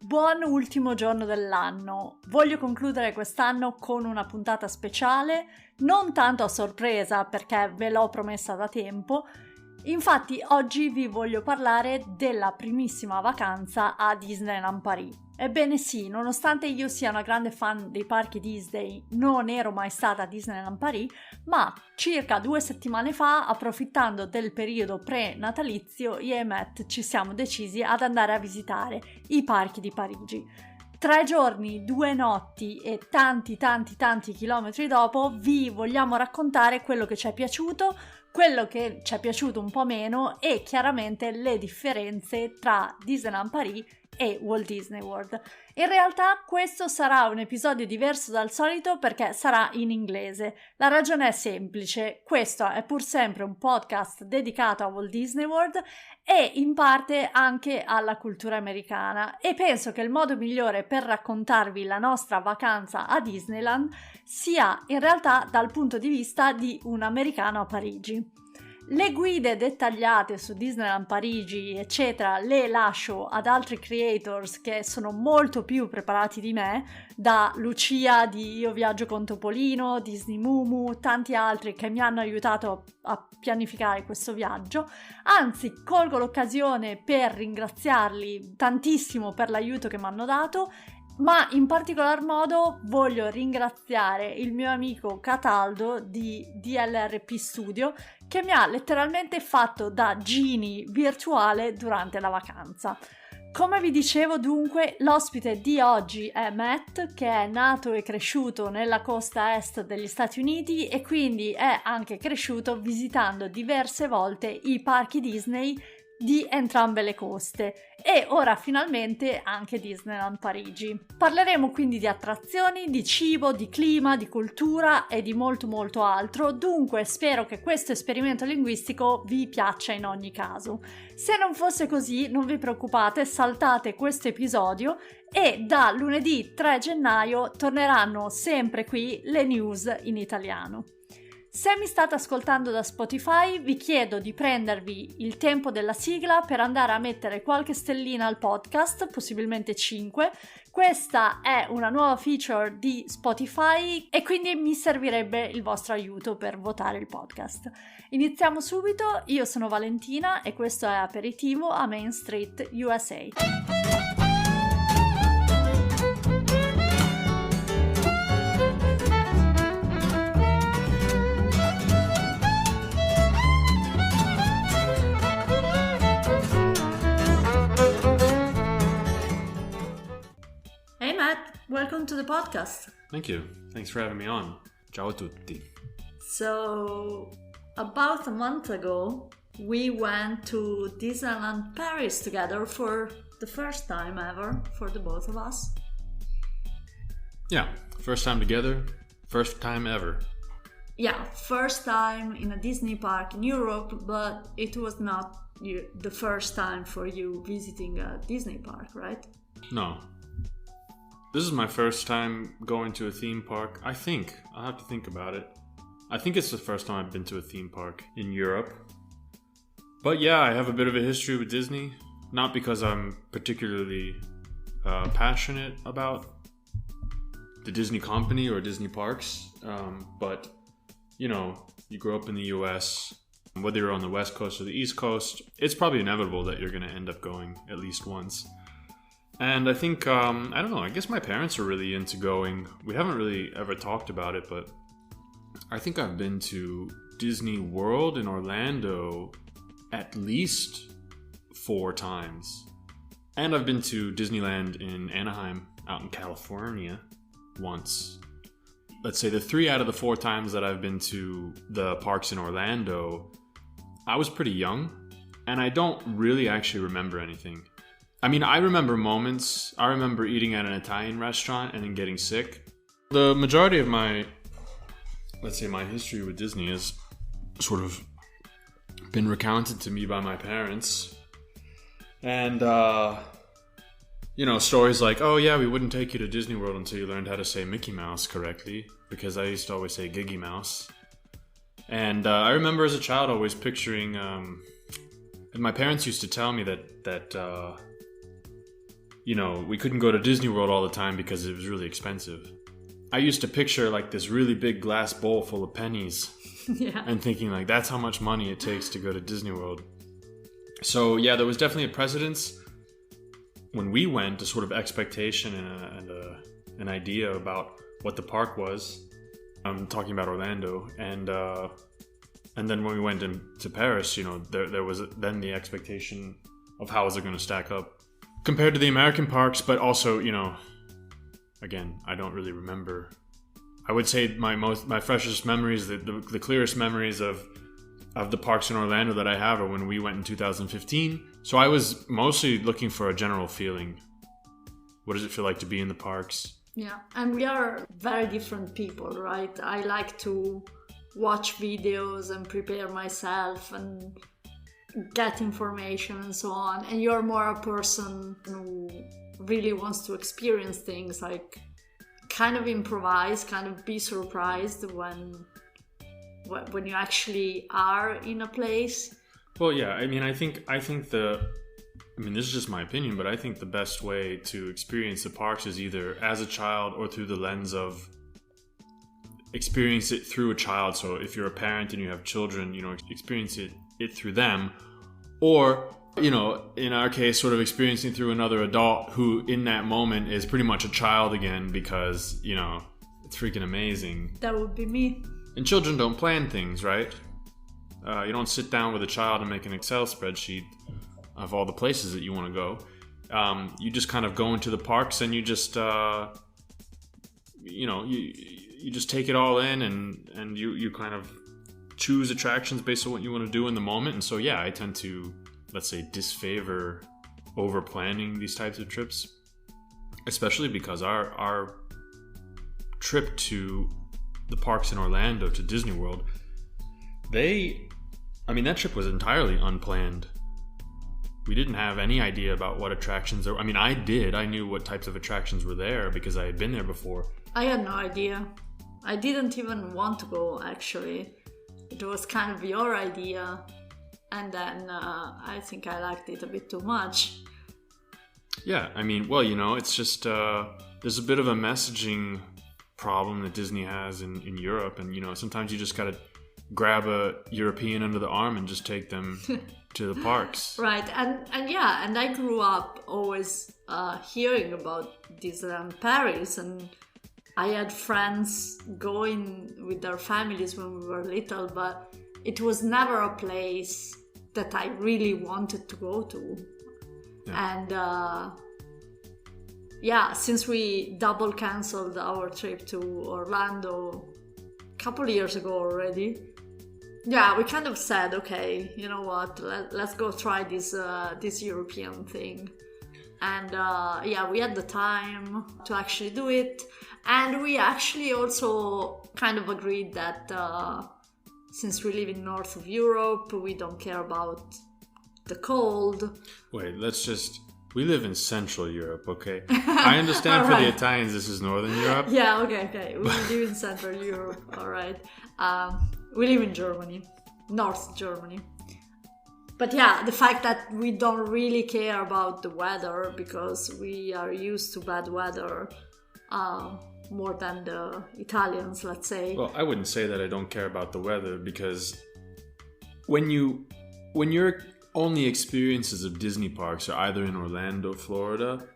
Buon ultimo giorno dell'anno. Voglio concludere quest'anno con una puntata speciale, non tanto a sorpresa perché ve l'ho promessa da tempo. Infatti oggi vi voglio parlare della primissima vacanza a Disneyland Parigi. Ebbene sì, nonostante io sia una grande fan dei parchi Disney, non ero mai stata a Disneyland Parigi, ma circa 2 settimane fa, approfittando del periodo pre-natalizio, io e Matt ci siamo decisi ad andare a visitare i parchi di Parigi. 3 giorni, 2 notti e tanti chilometri dopo vi vogliamo raccontare quello che ci è piaciuto, quello che ci è piaciuto un po' meno e chiaramente le differenze tra Disneyland Parigi e Walt Disney World. In realtà questo sarà un episodio diverso dal solito perché sarà in inglese. La ragione è semplice, questo è pur sempre un podcast dedicato a Walt Disney World e in parte anche alla cultura americana, e penso che il modo migliore per raccontarvi la nostra vacanza a Disneyland sia in realtà dal punto di vista di un americano a Parigi. Le guide dettagliate su Disneyland Parigi, eccetera, le lascio ad altri creators che sono molto più preparati di me, da Lucia di Io Viaggio con Topolino, Disney Mumu, tanti altri che mi hanno aiutato a pianificare questo viaggio. Anzi, colgo l'occasione per ringraziarli tantissimo per l'aiuto che mi hanno dato, ma in particolar modo voglio ringraziare il mio amico Cataldo di DLRP Studio che mi ha letteralmente fatto da genie virtuale durante la vacanza. Come vi dicevo dunque, l'ospite di oggi è Matt, che è nato e cresciuto nella costa est degli Stati Uniti e quindi è anche cresciuto visitando diverse volte i parchi Disney di entrambe le coste e ora finalmente anche Disneyland Parigi. Parleremo quindi di attrazioni, di cibo, di clima, di cultura e di molto altro, dunque spero che questo esperimento linguistico vi piaccia in ogni caso. Se non fosse così, non vi preoccupate, saltate questo episodio e da lunedì 3 gennaio torneranno sempre qui le news in italiano. Se mi state ascoltando da Spotify, vi chiedo di prendervi il tempo della sigla per andare a mettere qualche stellina al podcast, possibilmente 5. Questa è una nuova feature di Spotify e quindi mi servirebbe il vostro aiuto per votare il podcast. Iniziamo subito, io sono Valentina e questo è Aperitivo a Main Street, USA. Hey Matt, welcome to the podcast. Thank you. Thanks for having me on. Ciao a tutti. So, about a month ago, we went to Disneyland Paris together for the first time ever for the both of us. Yeah, first time together, first time ever. Yeah, first time in a Disney park in Europe, but it was not the first time for you visiting a Disney park, right? No. This is my first time going to a theme park. I think. I'll have to think about it. I think it's the first time I've been to a theme park in Europe. But yeah, I have a bit of a history with Disney. Not because I'm particularly passionate about the Disney company or Disney parks. But, you know, you grow up in the US, whether you're on the West Coast or the East Coast, it's probably inevitable that you're going to end up going at least once. And I think, I don't know, I guess my parents are really into going. We haven't really ever talked about it, but I think I've been to Disney World in Orlando at least 4 times. And I've been to Disneyland in Anaheim, out in California, once. Let's say the 3 out of the 4 times that I've been to the parks in Orlando, I was pretty young, and I don't really actually remember anything. I mean, I remember moments. I remember eating at an Italian restaurant and then getting sick. The majority of my, let's say, my history with Disney has sort of been recounted to me by my parents. And, you know, stories like, oh yeah, we wouldn't take you to Disney World until you learned how to say Mickey Mouse correctly, because I used to always say Giggy Mouse. And I remember as a child always picturing, and my parents used to tell me that we couldn't go to Disney World all the time because it was really expensive. I used to picture like this really big glass bowl full of pennies Yeah. and thinking like that's how much money it takes to go to Disney World. So yeah, there was definitely a precedence when we went, a sort of expectation and an idea about what the park was. I'm talking about Orlando, and then when we went to Paris, there was then the expectation of how is it going to stack up compared to the American parks, but also, again, I don't really remember. I would say my freshest memories, the clearest memories of the parks in Orlando that I have are when we went in 2015. So I was mostly looking for a general feeling. What does it feel like to be in the parks? Yeah, and we are very different people, right? I like to watch videos and prepare myself and get information and so on. And you're more a person who really wants to experience things, like kind of improvise, kind of be surprised when you actually are in a place. Well, yeah, I think this is just my opinion, but I think the best way to experience the parks is either as a child or through the lens of experience it through a child. So if you're a parent and you have children, experience it through them, or in our case, sort of experiencing through another adult who in that moment is pretty much a child again, because it's freaking amazing. That would be me. And children don't plan things, right? You don't sit down with a child and make an Excel spreadsheet of all the places that you want to go. You just kind of go into the parks and you just you just take it all in, and you kind of choose attractions based on what you want to do in the moment. And so yeah, I tend to, let's say, disfavor over planning these types of trips, especially because our trip to the parks in Orlando, to Disney World, that trip was entirely unplanned. We didn't have any idea about what attractions there were. I did. I knew what types of attractions were there because I had been there before. I had no idea. I didn't even want to go, actually. It was kind of your idea. And then I think I liked it a bit too much. Yeah, it's just there's a bit of a messaging problem that Disney has in Europe. And, sometimes you just got to grab a European under the arm and just take them to the parks. Right, and I grew up always hearing about Disneyland Paris, and I had friends going with their families when we were little, but it was never a place that I really wanted to go to. Yeah. And since we double canceled our trip to Orlando a couple years ago already, we kind of said, okay, you know what, let's go try this European thing. And we had the time to actually do it. And we actually also kind of agreed that since we live in north of Europe, we don't care about the cold. Wait, we live in Central Europe, okay? I understand for the Italians this is Northern Europe. Yeah, okay. We live in Central Europe, all right. We live in Germany, North Germany. But yeah, the fact that we don't really care about the weather because we are used to bad weather more than the Italians, let's say. Well, I wouldn't say that I don't care about the weather, because when your only experiences of Disney parks are either in Orlando, Florida,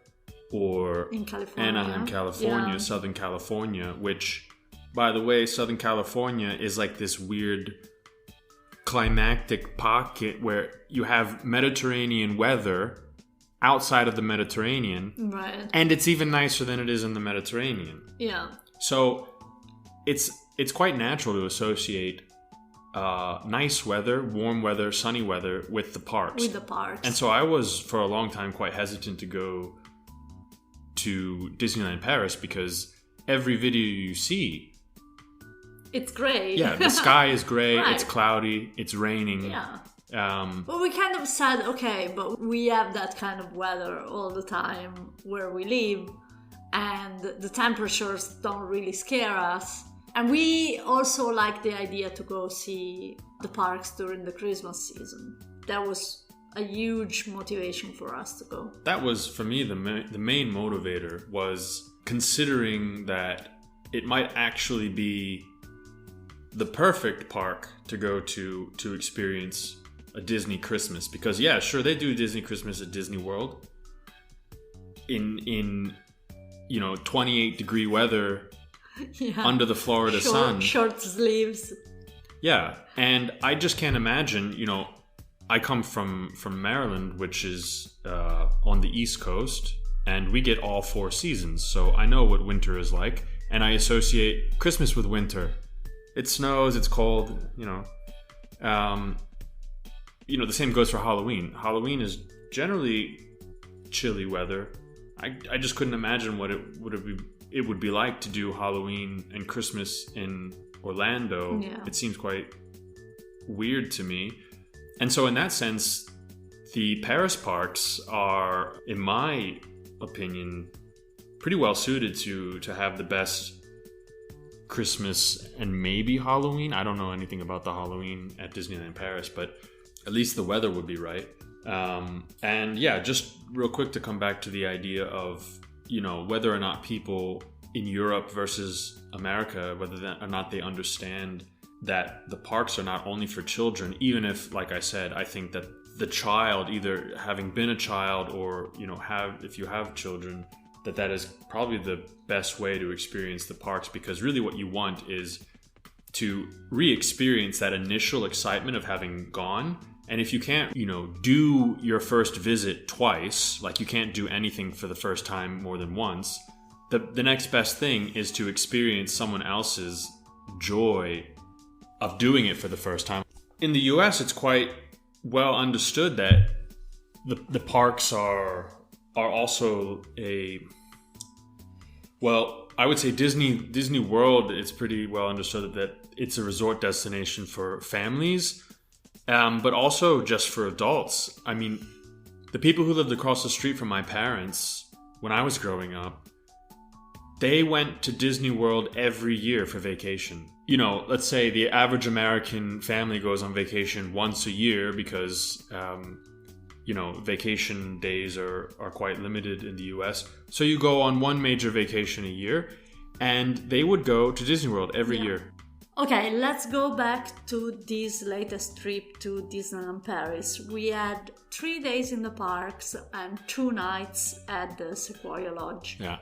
or in California. Anaheim, California, Southern California, which, by the way, Southern California is like this weird climactic pocket where you have Mediterranean weather outside of the Mediterranean, right? And it's even nicer than it is in the Mediterranean. Yeah. So it's quite natural to associate nice weather, warm weather, sunny weather with the parks. And so I was for a long time quite hesitant to go to Disneyland Paris because every video you see, it's gray. Yeah, the sky is gray, right. It's cloudy, it's raining. Yeah. Well, we kind of said, okay, but we have that kind of weather all the time where we live, and the temperatures don't really scare us. And we also like the idea to go see the parks during the Christmas season. That was a huge motivation for us to go. That was, for me, the main motivator was considering that it might actually be the perfect park to go to experience a Disney Christmas. Because, yeah, sure, they do Disney Christmas at Disney World in 28-degree weather under the Florida sun. Short sleeves. Yeah, and I just can't imagine, I come from Maryland, which is on the East Coast, and we get all 4 seasons, so I know what winter is like, and I associate Christmas with winter. It snows, it's cold, the same goes for Halloween. Halloween is generally chilly weather. I just couldn't imagine what it would be like to do Halloween and Christmas in Orlando. Yeah. It seems quite weird to me. And so in that sense, the Paris parks are, in my opinion, pretty well suited to have the best Christmas and maybe Halloween. I don't know anything about the Halloween at Disneyland Paris, but at least the weather would be right. And yeah, just real quick to come back to the idea of, whether or not people in Europe versus America, whether or not they understand that the parks are not only for children, even if, like I said, I think that the child, either having been a child or, if you have children, that is probably the best way to experience the parks, because really what you want is to re-experience that initial excitement of having gone. And if you can't, do your first visit twice, like you can't do anything for the first time more than once, the next best thing is to experience someone else's joy of doing it for the first time. In the US, it's quite well understood that the parks are also I would say Disney World, it's pretty well understood that it's a resort destination for families, but also just for adults. I mean, the people who lived across the street from my parents when I was growing up, they went to Disney World every year for vacation. Let's say the average American family goes on vacation once a year because, vacation days are quite limited in the US. So you go on one major vacation a year, and they would go to Disney World every year. Okay, let's go back to this latest trip to Disneyland Paris. We had 3 days in the parks and 2 nights at the Sequoia Lodge. Yeah.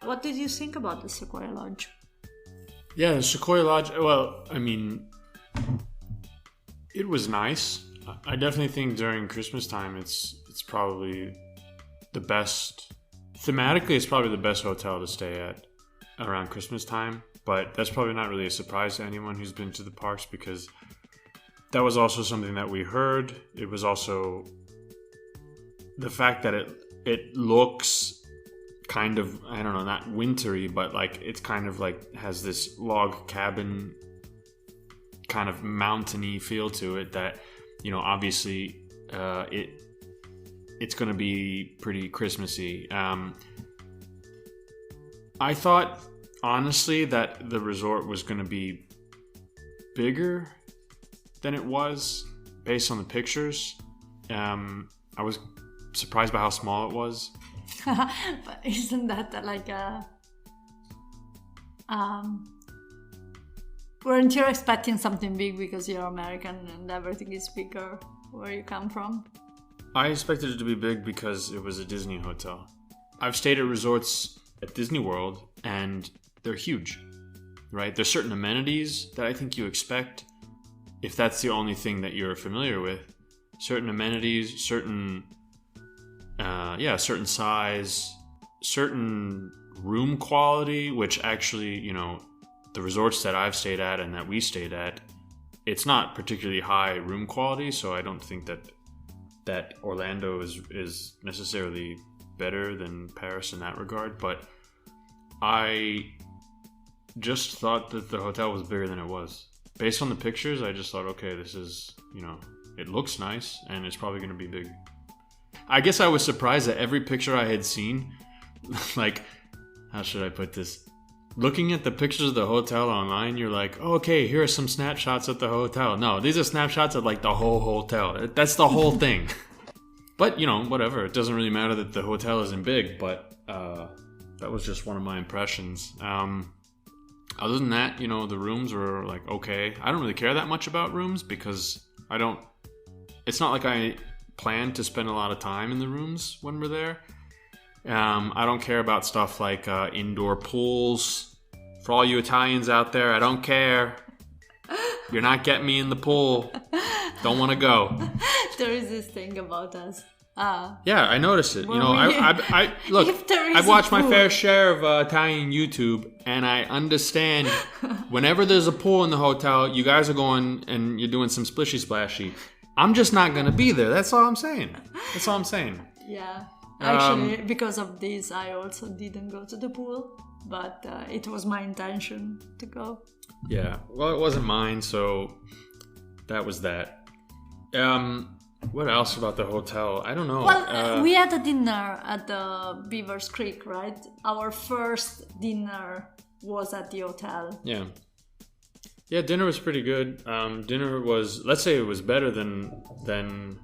What did you think about the Sequoia Lodge? Yeah, the Sequoia Lodge, well, I mean, it was nice. I definitely think during Christmas time, it's probably the best. Thematically, it's probably the best hotel to stay at around Christmas time. But that's probably not really a surprise to anyone who's been to the parks, because that was also something that we heard. It was also the fact that it looks kind of, I don't know, not wintry, but like it's kind of like has this log cabin kind of mountainy feel to it that, obviously it's going to be pretty Christmassy. I thought, honestly, that the resort was going to be bigger than it was based on the pictures. I was surprised by how small it was. But isn't that like weren't you expecting something big because you're American and everything is bigger where you come from? I expected it to be big because it was a Disney hotel. I've stayed at resorts at Disney World and they're huge, right? There's certain amenities that I think you expect if that's the only thing that you're familiar with. Certain amenities, certain size, certain room quality, which actually, the resorts that I've stayed at and that we stayed at, it's not particularly high room quality, so I don't think that Orlando is necessarily better than Paris in that regard, but I just thought that the hotel was bigger than it was. Based on the pictures, I just thought, okay, this is, it looks nice and it's probably going to be big. I guess I was surprised that every picture I had seen, like, how should I put this? Looking at the pictures of the hotel online, you're like, oh, okay, here are some snapshots of the hotel. No, these are snapshots of like the whole hotel. That's the whole thing. But, whatever. It doesn't really matter that the hotel isn't big, but that was just one of my impressions. Other than that, the rooms were like okay. I don't really care that much about rooms because it's not like I plan to spend a lot of time in the rooms when we're there. I don't care about stuff like indoor pools. For all you Italians out there, I don't care. You're not getting me in the pool. Don't want to go. There is this thing about us. Yeah, I noticed it. I look. I've watched my fair share of Italian YouTube, and I understand. Whenever there's a pool in the hotel, you guys are going and you're doing some splishy splashy. I'm just not gonna be there. That's all I'm saying. Yeah, actually, because of this, I also didn't go to the pool, but it was my intention to go. Yeah, well, it wasn't mine, so that was that. What else about the hotel? I don't know. Well, we had a dinner at the Beavers Creek, right? Our first dinner was at the hotel. Yeah. Yeah, dinner was pretty good. Dinner was, let's say it was better than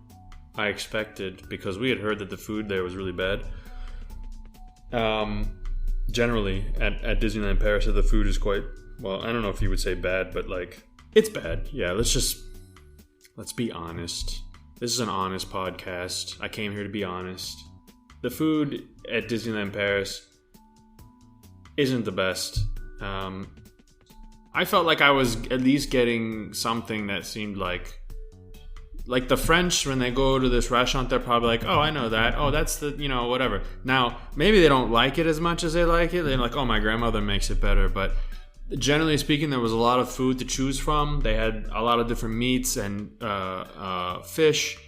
I expected because we had heard that the food there was really bad. Generally, at Disneyland Paris, the food is quite, well, I don't know if you would say bad, but like, it's bad. Yeah, let's be honest. This is an honest podcast. I came here to be honest. The food at Disneyland Paris isn't the best. I felt like I was at least getting something that seemed like the French, when they go to this restaurant, they're probably like, oh, I know that. Oh, that's the, whatever. Now, maybe they don't like it as much as they like it. They're like, oh, my grandmother makes it better. But generally speaking, there was a lot of food to choose from. They had a lot of different meats and fish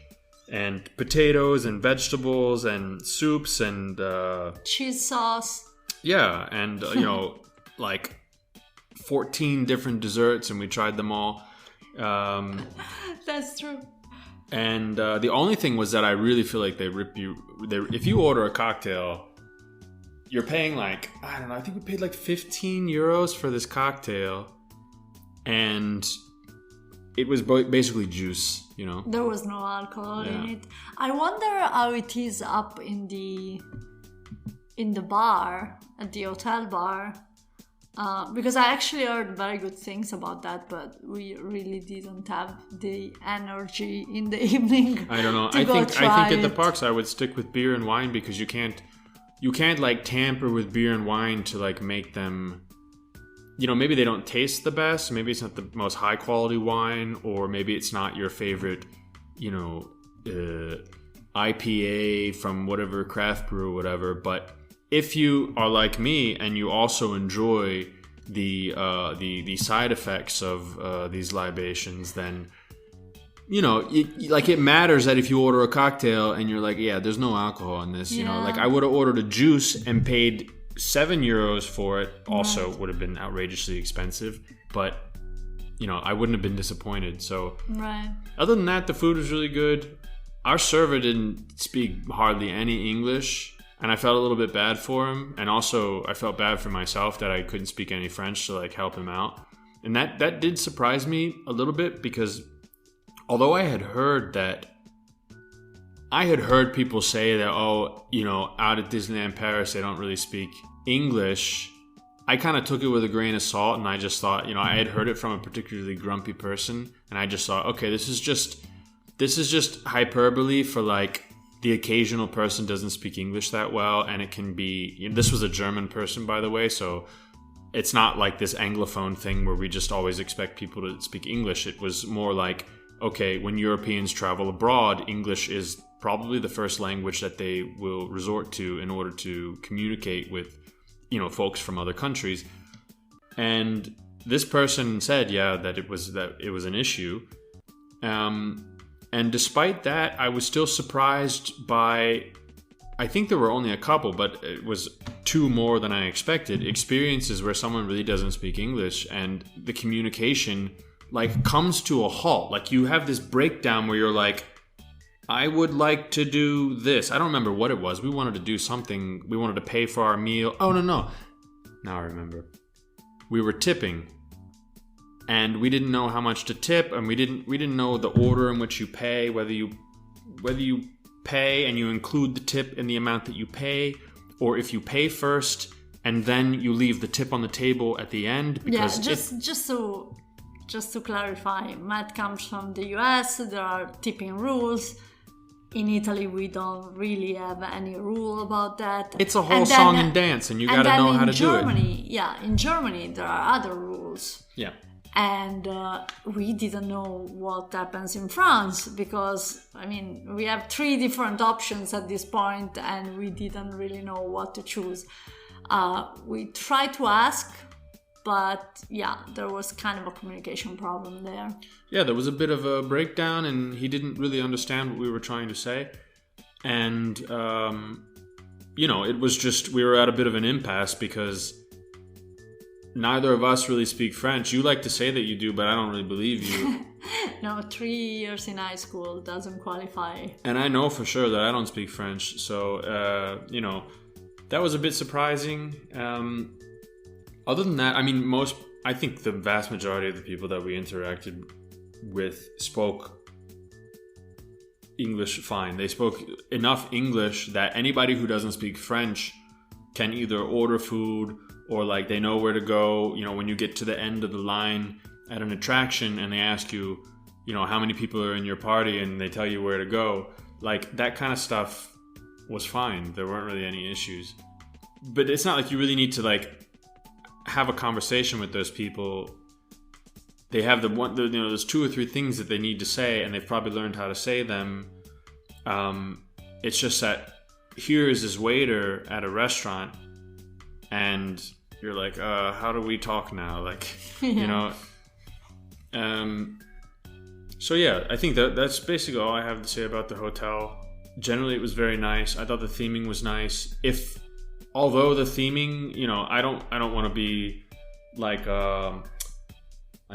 and potatoes and vegetables and soups and cheese sauce. Yeah, and like 14 different desserts, and we tried them all. That's true. And the only thing was that I really feel like they rip you. If you order a cocktail, you're paying like, I don't know, I think we paid like 15 euros for this cocktail. And it was basically juice, There was no alcohol in it. I wonder how it is up in the bar, at the hotel bar. Because I actually heard very good things about that, but we really didn't have the energy in the evening. I don't know. I think at the parks I would stick with beer and wine because you can't like tamper with beer and wine to like make them, maybe they don't taste the best, maybe it's not the most high quality wine, or maybe it's not your favorite, IPA from whatever craft brew or whatever. But if you are like me and you also enjoy the side effects of these libations, then it matters that if you order a cocktail and you're like, yeah, there's no alcohol in this. Like I would have ordered a juice and paid 7 euros for it. Also would have been outrageously expensive, but I wouldn't have been disappointed. So other than that, the food was really good. Our server didn't speak hardly any English, and I felt a little bit bad for him. And also I felt bad for myself that I couldn't speak any French to like help him out. And that did surprise me a little bit because although I had heard people say that, out at Disneyland Paris, they don't really speak English. I kind of took it with a grain of salt, and I just thought, I had heard it from a particularly grumpy person, and I just thought, okay, this is just hyperbole for like the occasional person doesn't speak English that well, and it can be, this was a German person, by the way, so it's not like this Anglophone thing where we just always expect people to speak English. It was more like, okay, when Europeans travel abroad, English is probably the first language that they will resort to in order to communicate with, folks from other countries. And this person said, that it was an issue. And despite that, I was still surprised by, I think there were only a couple, but it was 2 more than I expected, experiences where someone really doesn't speak English and the communication like comes to a halt. Like you have this breakdown where you're like, I would like to do this. I don't remember what it was. We wanted to do something. We wanted to pay for our meal. Oh, no. Now I remember. We were tipping. And we didn't know how much to tip, and we didn't know the order in which you pay, whether you pay and you include the tip in the amount that you pay, or if you pay first and then you leave the tip on the table at the end. Because just to clarify, Matt comes from the US. There are tipping rules. In Italy, we don't really have any rule about that. It's a whole song and dance, and you got to know how to do it. In Germany, there are other rules. Yeah. And we didn't know what happens in France because, I mean, we have 3 different options at this point and we didn't really know what to choose. We tried to ask, but yeah, there was kind of a communication problem there. Yeah, there was a bit of a breakdown and he didn't really understand what we were trying to say. And, it was just, we were at a bit of an impasse because neither of us really speak French. You like to say that you do, but I don't really believe you. No, 3 years in high school doesn't qualify. And I know for sure that I don't speak French. So, that was a bit surprising. Other than that, I mean, I think the vast majority of the people that we interacted with spoke English fine. They spoke enough English that anybody who doesn't speak French can either order food or like they know where to go. When you get to the end of the line at an attraction and they ask you, how many people are in your party and they tell you where to go, like that kind of stuff was fine. There weren't really any issues. But it's not like you really need to like have a conversation with those people. They have there's 2 or 3 things that they need to say and they've probably learned how to say them. It's just that here is this waiter at a restaurant and you're like, how do we talk now? Like, So yeah, I think that's basically all I have to say about the hotel. Generally, it was very nice. I thought the theming was nice. Although the theming, I don't want to be like a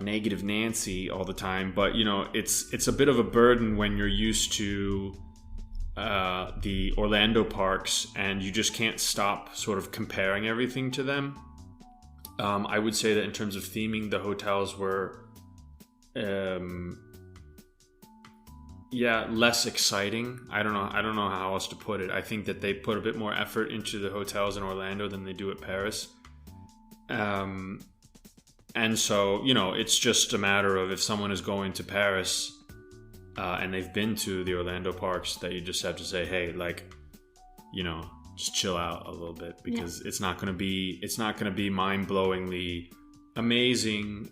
negative Nancy all the time, but it's a bit of a burden when you're used to the Orlando parks and you just can't stop sort of comparing everything to them. I would say that in terms of theming, the hotels were less exciting. I don't know how else to put it. I think that they put a bit more effort into the hotels in Orlando than they do at Paris. And so, it's just a matter of if someone is going to Paris and they've been to the Orlando parks, that you just have to say, hey, like, just chill out a little bit because it's not going to be mind-blowingly amazing.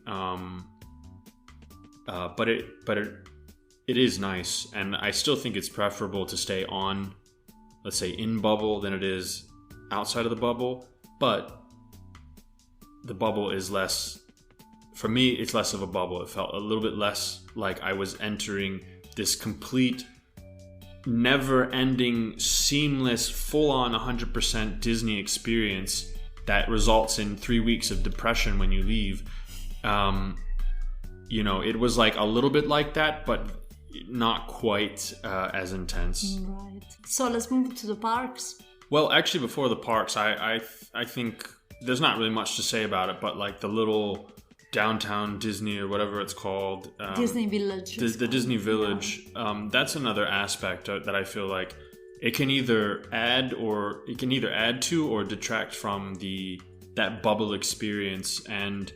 But it is nice, and I still think it's preferable to stay on, let's say, in bubble than it is outside of the bubble. But the bubble is less, for me, it's less of a bubble. It felt a little bit less like I was entering this complete, never-ending, seamless, full-on 100% Disney experience that results in 3 weeks of depression when you leave. It was like a little bit like that, but not quite as intense. Right. So let's move to the parks. Well, actually, before the parks, I think there's not really much to say about it, but like the little downtown Disney or whatever it's called, Disney Village. The Disney Village. Yeah. That's another aspect that I feel like it can either add to or detract from that bubble experience. And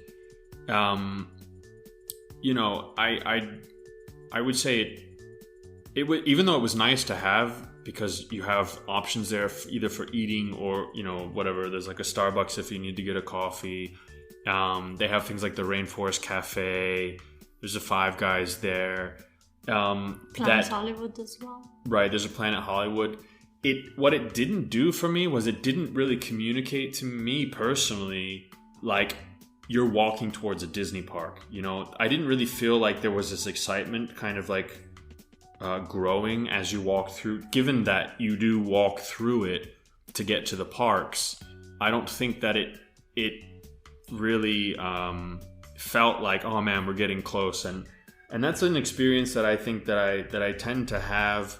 I would say it would, even though it was nice to have, because you have options there either for eating or, whatever. There's like a Starbucks if you need to get a coffee. They have things like the Rainforest Cafe. There's a Five Guys there. Planet Hollywood as well. Right, there's a Planet Hollywood. What it didn't do for me was it didn't really communicate to me personally like you're walking towards a Disney park. I didn't really feel like there was this excitement kind of like growing as you walk through. Given that you do walk through it to get to the parks, I don't think that it really felt like, oh man, we're getting close. And that's an experience that I think that I tend to have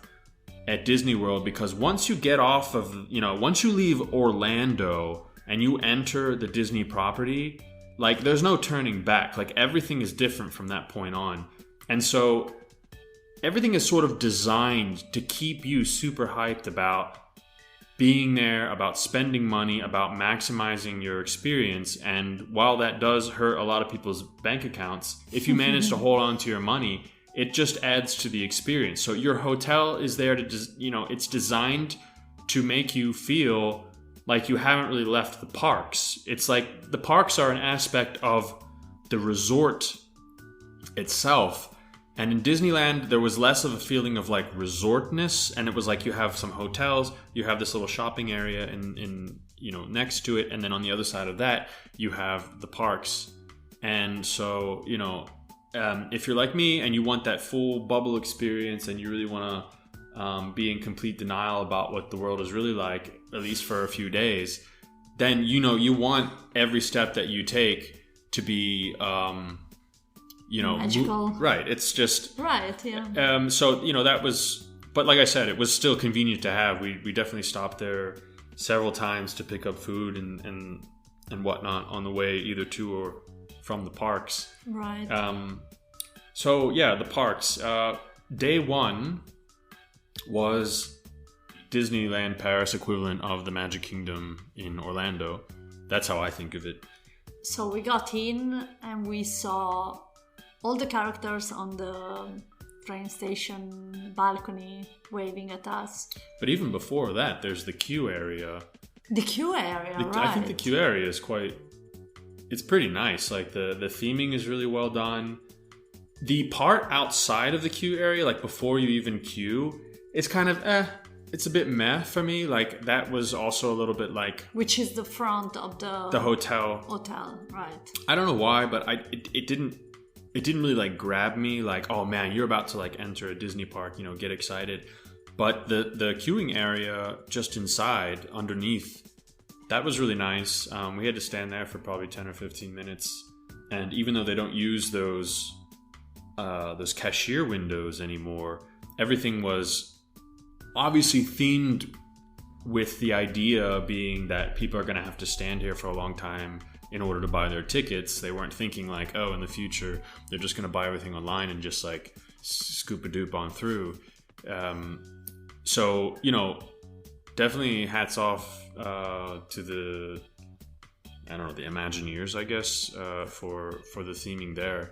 at Disney World, because once you get off of, once you leave Orlando and you enter the Disney property, like there's no turning back. Like everything is different from that point on. And so everything is sort of designed to keep you super hyped about being there, about spending money, about maximizing your experience. And while that does hurt a lot of people's bank accounts, if you manage to hold on to your money, it just adds to the experience. So your hotel is there to, it's designed to make you feel like you haven't really left the parks. It's like the parks are an aspect of the resort itself. And in Disneyland, there was less of a feeling of like resortness, and it was like you have some hotels, you have this little shopping area in next to it, and then on the other side of that, you have the parks. And so, if you're like me and you want that full bubble experience and you really want to be in complete denial about what the world is really like, at least for a few days, then you want every step that you take to be magical. Right. It's just right. Yeah. So that was, but like I said, it was still convenient to have. We definitely stopped there several times to pick up food and whatnot on the way either to or from the parks. Right. So yeah, the parks. Day one was Disneyland Paris equivalent of the Magic Kingdom in Orlando. That's how I think of it. So we got in and we saw all the characters on the train station balcony waving at us. But even before that, there's the queue area. The queue area, right. I think the queue area is it's pretty nice. Like the theming is really well done. The part outside of the queue area, like before you even queue, it's kind of it's a bit meh for me. Like that was also a little bit like, which is the front of the hotel. Hotel, right? I don't know why, but it didn't really like grab me. Like, oh man, you're about to like enter a Disney park, get excited. But the queuing area just inside, underneath, that was really nice. We had to stand there for probably 10 or 15 minutes, and even though they don't use those cashier windows anymore, everything was obviously themed with the idea being that people are going to have to stand here for a long time in order to buy their tickets. They weren't thinking like, oh, in the future they're just going to buy everything online and just like scoop-a-doop on through. So definitely hats off to the Imagineers, I guess, for the theming there.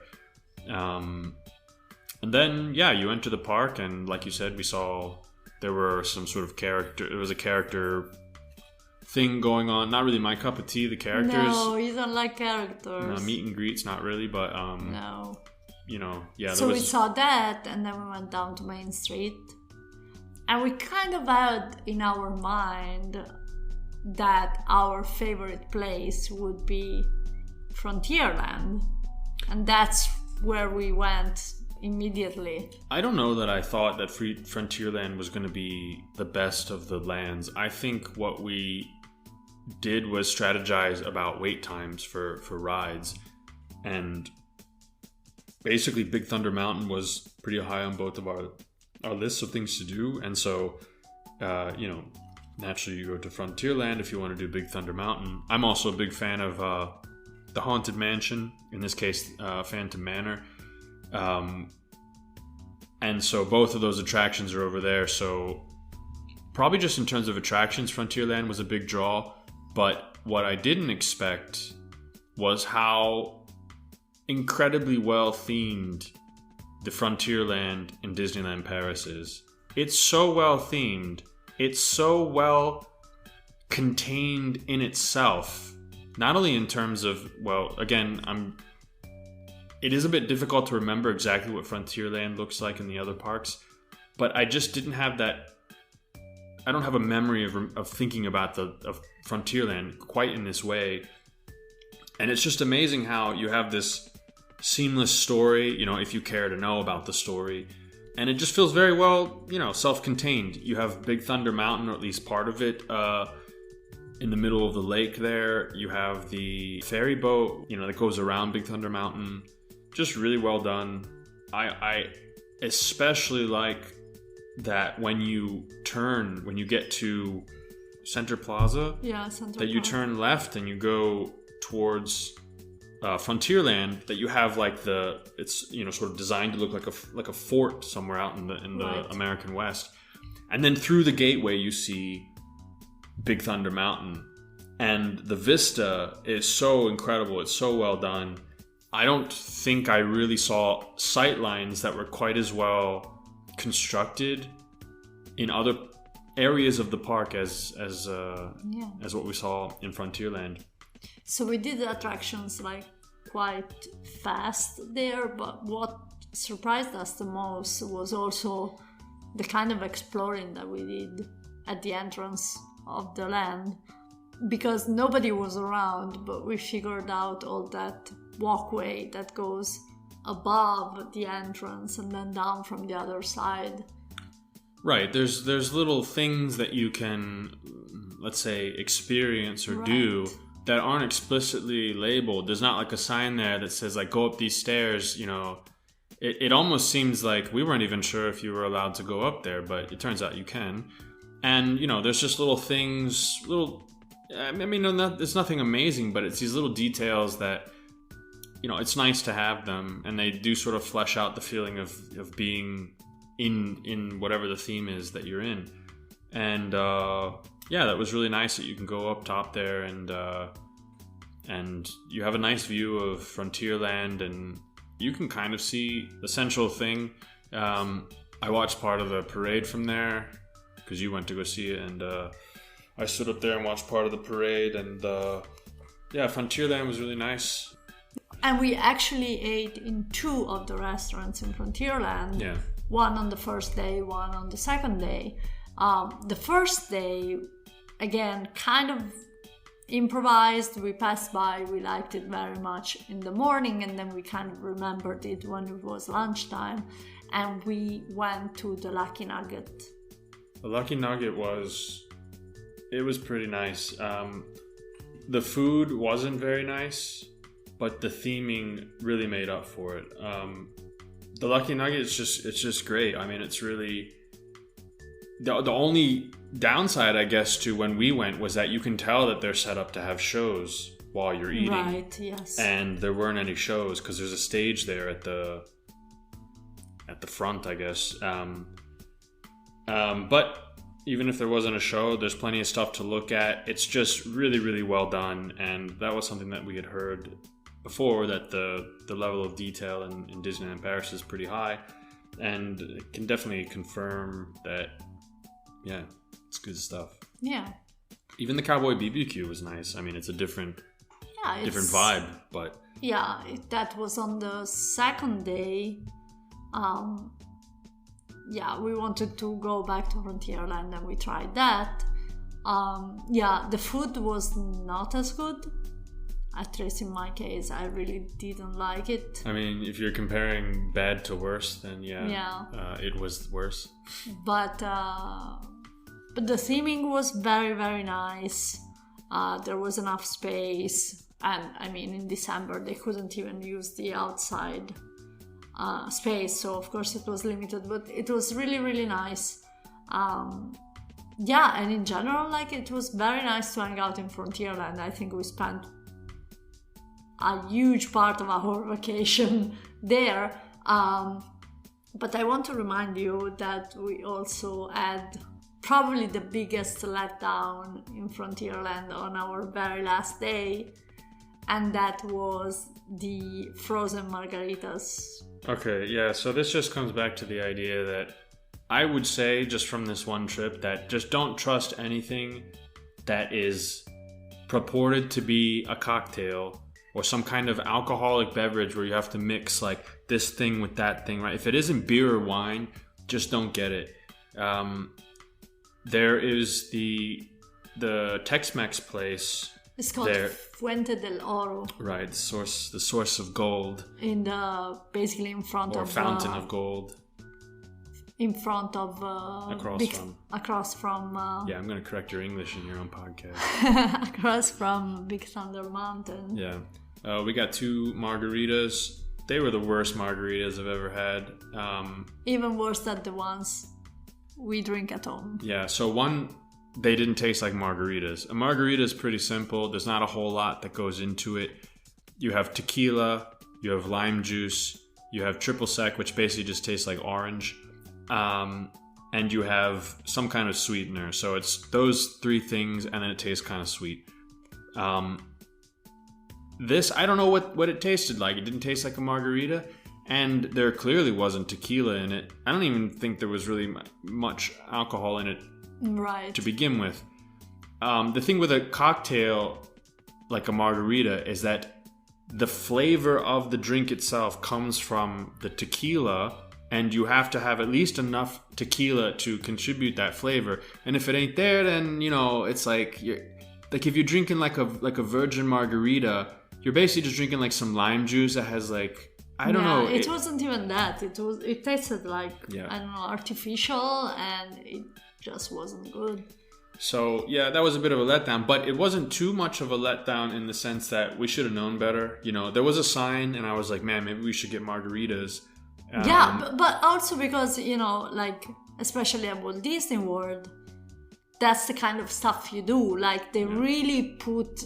And then you enter the park, and like you said, we saw there were some sort of character. There was a character thing going on. Not really my cup of tea, the characters. No, you don't like characters. No, meet and greets, not really, but no. So we saw that, and then we went down to Main Street, and we kind of had in our mind that our favorite place would be Frontierland, and that's where we went immediately. I don't know that I thought that Frontierland was going to be the best of the lands. I think what we did was strategize about wait times for rides, and basically Big Thunder Mountain was pretty high on both of our lists of things to do, and so naturally you go to Frontierland if you want to do Big Thunder Mountain. I'm also a big fan of the Haunted Mansion, in this case Phantom Manor. And so both of those attractions are over there. So probably just in terms of attractions, Frontierland was a big draw. But what I didn't expect was how incredibly well themed the Frontierland in Disneyland Paris is. It's so well themed. It's so well contained in itself. Not only in terms of, it is a bit difficult to remember exactly what Frontierland looks like in the other parks, but I just didn't have that. I don't have a memory of thinking about of Frontierland quite in this way. And it's just amazing how you have this seamless story, if you care to know about the story. And it just feels very well, self-contained. You have Big Thunder Mountain, or at least part of it, in the middle of the lake there. You have the ferry boat, that goes around Big Thunder Mountain. Just really well done. I especially like that when you get to Center Plaza, Center that you turn left and you go towards Frontierland that you have like it's sort of designed to look like a fort somewhere out in the Right. American West, and then through the gateway you see Big Thunder Mountain, and the vista is so incredible. It's so well done. I don't think I really saw sight lines that were quite as well constructed in other areas of the park as what we saw in Frontierland. So we did the attractions like quite fast there, but what surprised us the most was also the kind of exploring that we did at the entrance of the land, because nobody was around, but we figured out all that walkway that goes above the entrance and then down from the other side. Right, there's little things that you can, let's say, experience or do that aren't explicitly labeled. There's not like a sign there that says like go up these stairs, It almost seems like we weren't even sure if you were allowed to go up there, but it turns out you can. And, there's just little things, it's nothing amazing, but it's these little details that, it's nice to have them, and they do sort of flesh out the feeling of being in whatever the theme is that you're in. And that was really nice that you can go up top there and you have a nice view of Frontierland, and you can kind of see the central thing. I watched part of the parade from there because you went to go see it, and I stood up there and watched part of the parade, and Frontierland was really nice. And we actually ate in 2 of the restaurants in Frontierland. Yeah. One on the first day, one on the second day. The first day, again, kind of improvised. We passed by, we liked it very much in the morning, and then we kind of remembered it when it was lunchtime, and we went to the Lucky Nugget. The Lucky Nugget was pretty nice. The food wasn't very nice, but the theming really made up for it. The Lucky Nugget it's just great. I mean, it's really the only downside, I guess, to when we went was that you can tell that they're set up to have shows while you're eating. Right, yes. And there weren't any shows because there's a stage there at the front, I guess. But even if there wasn't a show, there's plenty of stuff to look at. It's just really, really well done, and that was something that we had heard before, that the level of detail in Disneyland Paris is pretty high, and it can definitely confirm that, it's good stuff. Yeah. Even the Cowboy BBQ was nice. I mean, it's a different vibe, but... Yeah, that was on the second day. We wanted to go back to Frontierland, and we tried that. The food was not as good. At least in my case, I really didn't like it. I mean, if you're comparing bad to worse, then it was worse. But the theming was very, very nice. There was enough space, and I mean, in December they couldn't even use the outside space, so of course it was limited. But it was really, really nice. And in general, like, it was very nice to hang out in Frontierland. I think we spent a huge part of our vacation there. But I want to remind you that we also had probably the biggest letdown in Frontierland on our very last day, and that was the Frozen Margaritas. Okay, yeah, so this just comes back to the idea that I would say, just from this one trip, that just don't trust anything that is purported to be a cocktail or some kind of alcoholic beverage where you have to mix like this thing with that thing, right? If it isn't beer or wine, just don't get it. There is the Tex-Mex place. It's called Fuente del Oro. Right, the source of gold. Basically in front of... Or fountain of gold. In front of... Across from... yeah, I'm going to correct your English in your own podcast. Across from Big Thunder Mountain. Yeah. We got 2 margaritas. They were the worst margaritas I've ever had. Even worse than the ones we drink at home. Yeah, so one, they didn't taste like margaritas. A margarita is pretty simple. There's not a whole lot that goes into it. you have tequila, you have lime juice, you have triple sec, which basically just tastes like orange, and you have some kind of sweetener. So it's those three things, and then it tastes kind of sweet. This, I don't know what it tasted like. It didn't taste like a margarita, and there clearly wasn't tequila in it. I don't even think there was really much alcohol in it to begin with. The thing with a cocktail like a margarita is that the flavor of the drink itself comes from the tequila, and you have to have at least enough tequila to contribute that flavor. And if it ain't there, then, you know, it's like if you're drinking like a virgin margarita, you're basically just drinking like some lime juice that has like, I don't know. It wasn't even that. It tasted like, I don't know, artificial, and it just wasn't good. So, yeah, that was a bit of a letdown, but it wasn't too much of a letdown in the sense that we should have known better. You know, there was a sign, and I was like, man, maybe we should get margaritas. But also because, you know, like, especially at Walt Disney World, that's the kind of stuff you do. Like, they really put,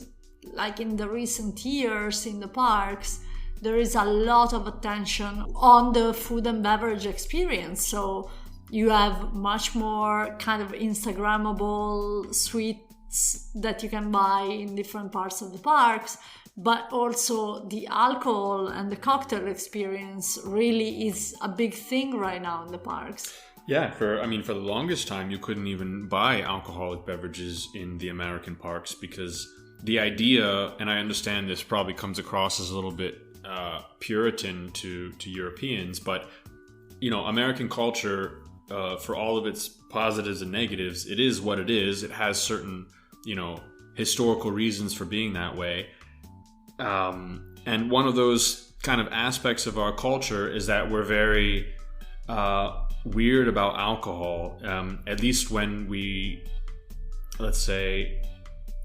like, in the recent years in the parks, there is a lot of attention on the food and beverage experience. So you have much more kind of Instagrammable sweets that you can buy in different parts of the parks, but also the alcohol and the cocktail experience really is a big thing right now in the parks. Yeah, for the longest time, you couldn't even buy alcoholic beverages in the American parks because the idea, and I understand this probably comes across as a little bit Puritan to Europeans, but, you know, American culture, for all of its positives and negatives, it is what it is. It has certain, you know, historical reasons for being that way. And one of those kind of aspects of our culture is that we're very weird about alcohol. At least when we, let's say,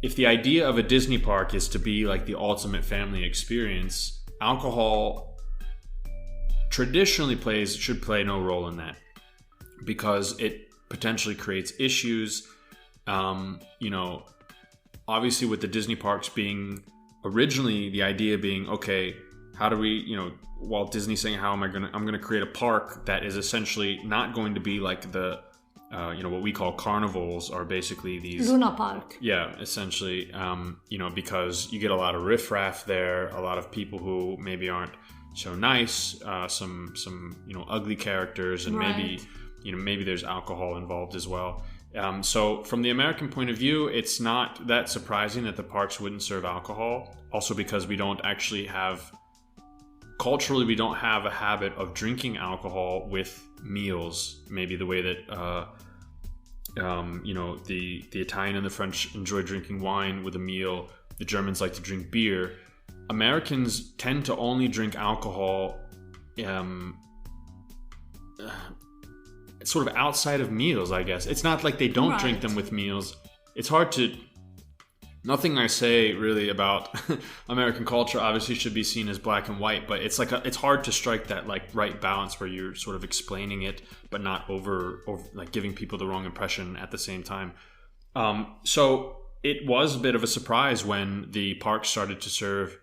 if the idea of a Disney park is to be like the ultimate family experience, alcohol traditionally should play no role in that, because it potentially creates issues. You know, obviously with the Disney parks being originally the idea being, okay, how do we, you know, Walt Disney saying, I'm going to create a park that is essentially not going to be like the, you know, what we call carnivals, are basically these Luna Park. Yeah, essentially, you know, because you get a lot of riffraff there, a lot of people who maybe aren't so nice, some you know, ugly characters, and maybe there's alcohol involved as well. So from the American point of view, it's not that surprising that the parks wouldn't serve alcohol. Also because we don't actually have, culturally, we don't have a habit of drinking alcohol with meals. Maybe the way that, you know, the Italian and the French enjoy drinking wine with a meal. The Germans like to drink beer. Americans tend to only drink alcohol sort of outside of meals, I guess. It's not like they don't drink them with meals. It's hard to... Nothing I say really about American culture obviously should be seen as black and white, but it's like it's hard to strike that like right balance where you're sort of explaining it, but not over like giving people the wrong impression at the same time. So it was a bit of a surprise when the park started to serve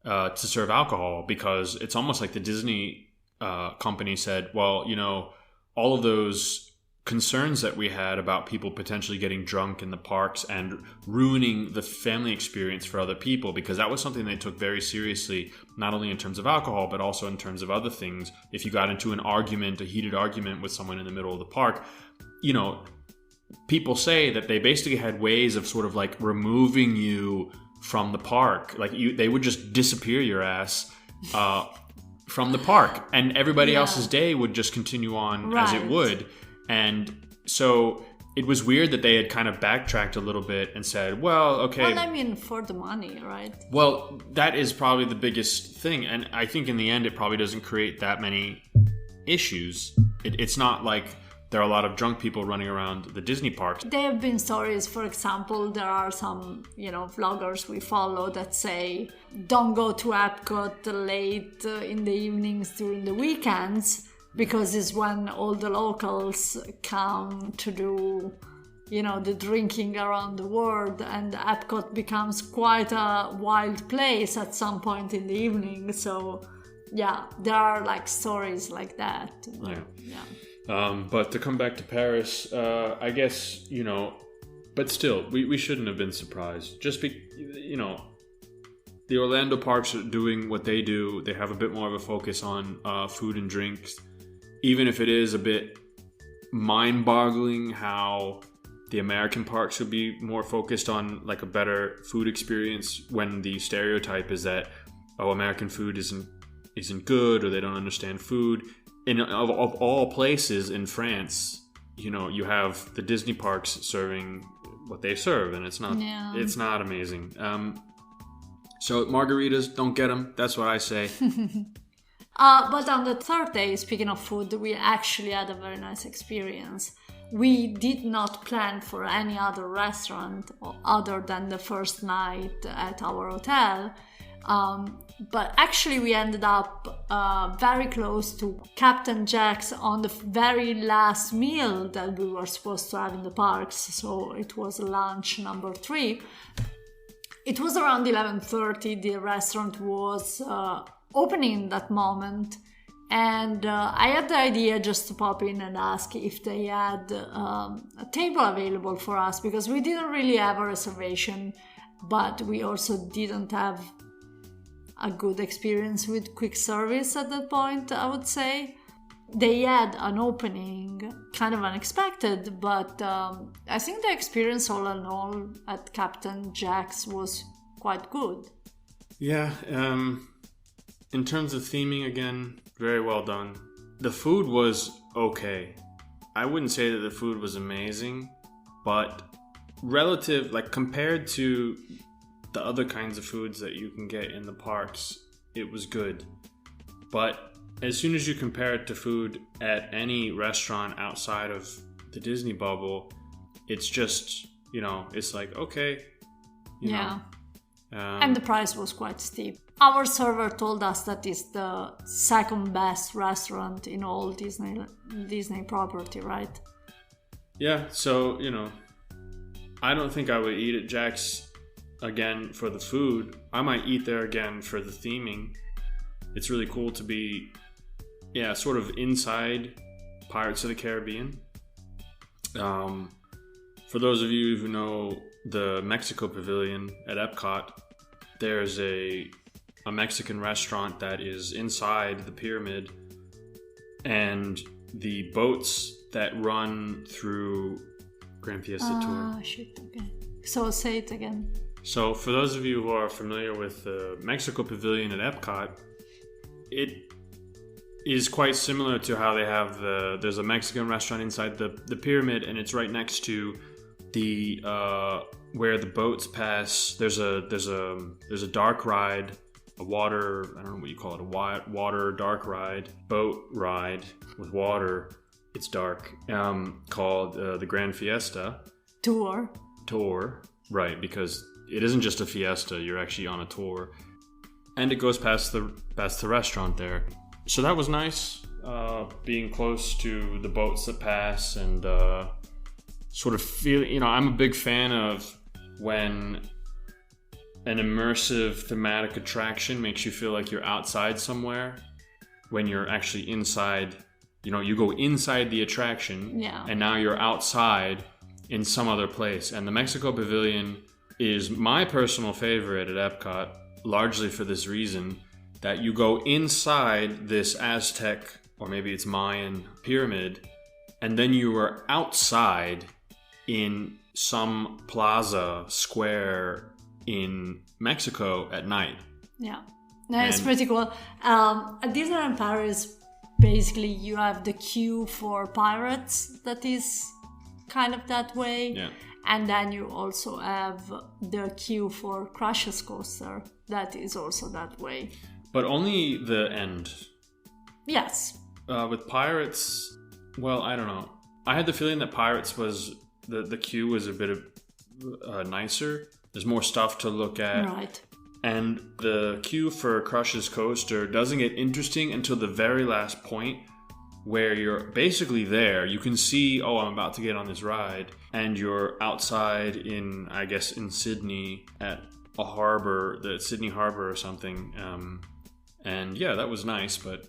alcohol, because it's almost like the Disney company said, well, you know, all of those concerns that we had about people potentially getting drunk in the parks and ruining the family experience for other people, because that was something they took very seriously, not only in terms of alcohol, but also in terms of other things. If you got into a heated argument with someone in the middle of the park, you know, people say that they basically had ways of sort of like removing you from the park. Like they would just disappear your ass from the park, and everybody else's day would just continue on as it would. And so it was weird that they had kind of backtracked a little bit and said, well, okay. Well, I mean, for the money, right? Well, that is probably the biggest thing. And I think in the end, it probably doesn't create that many issues. It's not like there are a lot of drunk people running around the Disney parks. There have been stories, for example, there are some, you know, vloggers we follow that say, don't go to Epcot late in the evenings during the weekends, because it's when all the locals come to do the drinking around the world, and Epcot becomes quite a wild place at some point in the evening. So yeah, there are like stories like that. But to come back to Paris, I guess, but still, we shouldn't have been surprised. Just the Orlando parks are doing what they do. They have a bit more of a focus on food and drinks, even if it is a bit mind-boggling how the American parks would be more focused on like a better food experience, when the stereotype is that, American food isn't good, or they don't understand food. Of all places in France, you have the Disney parks serving what they serve, and it's not amazing. So margaritas, don't get them. That's what I say. But on the third day, speaking of food, we actually had a very nice experience. We did not plan for any other restaurant other than the first night at our hotel. But actually we ended up very close to Captain Jack's on the very last meal that we were supposed to have in the parks. So it was lunch number 3. It was around 11:30. The restaurant was opening that moment. And I had the idea just to pop in and ask if they had a table available for us, because we didn't really have a reservation, but we also didn't have a good experience with quick service at that point, I would say. They had an opening, kind of unexpected, but I think the experience all in all at Captain Jack's was quite good. Yeah, in terms of theming, again, very well done. The food was okay. I wouldn't say that the food was amazing, but compared to the other kinds of foods that you can get in the parks, it was good. But as soon as you compare it to food at any restaurant outside of the Disney bubble, it's just, it's like, okay. And the price was quite steep. Our server told us that it's the second best restaurant in all Disney property, right? Yeah, so, I don't think I would eat at Jack's again for the food. I might eat there again for the theming. It's really cool to be, sort of inside Pirates of the Caribbean. For those of you who know the Mexico Pavilion at Epcot, there's a Mexican restaurant that is inside the pyramid, and the boats that run through Grand Fiesta Tour. Okay. So say it again. So for those of you who are familiar with the Mexico Pavilion at Epcot, it is quite similar to how they have there's a Mexican restaurant inside the pyramid, and it's right next to the where the boats pass. There's a dark ride, a water, I don't know what you call it, a water dark ride, boat ride with water. It's dark, called the Grand Fiesta Tour, right? Because it isn't just a fiesta; you're actually on a tour, and it goes past the restaurant there. So that was nice, being close to the boats that pass, and sort of feel. I'm a big fan of when an immersive thematic attraction makes you feel like you're outside somewhere when you're actually inside. You go inside the attraction, and now you're outside in some other place. And the Mexico Pavilion is my personal favorite at Epcot, largely for this reason, that you go inside this Aztec, or maybe it's Mayan pyramid, and then you are outside in some plaza square in Mexico at night. Yeah, it's pretty cool. At Disneyland Paris, basically you have the queue for Pirates that is kind of that way. Yeah. And then you also have the queue for Crush's Coaster that is also that way. But only the end. Yes. With Pirates, well, I don't know. I had the feeling that Pirates was, the queue was a bit of nicer. There's more stuff to look at. Right. And the queue for Crush's Coaster doesn't get interesting until the very last point, where you're basically there. You can see, I'm about to get on this ride. and you're outside in, I guess, in Sydney at a harbor, the Sydney Harbor or something. And yeah, that was nice, but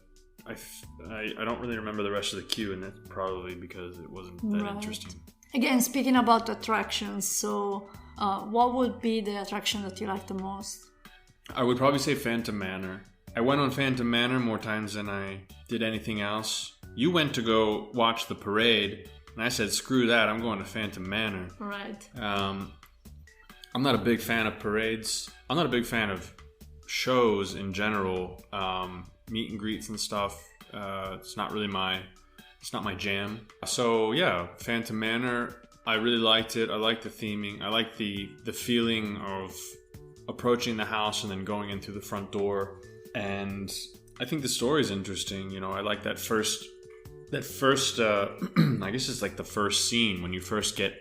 I don't really remember the rest of the queue, and that's probably because it wasn't that interesting. Again, speaking about attractions, so what would be the attraction that you like the most? I would probably say Phantom Manor. I went on Phantom Manor more times than I did anything else. You went to go watch the parade, and I said, screw that, I'm going to Phantom Manor. Right. I'm not a big fan of parades. I'm not a big fan of shows in general. Meet and greets and stuff. It's not my jam. So yeah, Phantom Manor, I really liked it. I liked the theming. I liked the feeling of approaching the house and then going in through the front door. And I think the story is interesting. You know, I like that first I guess it's like the first scene when you first get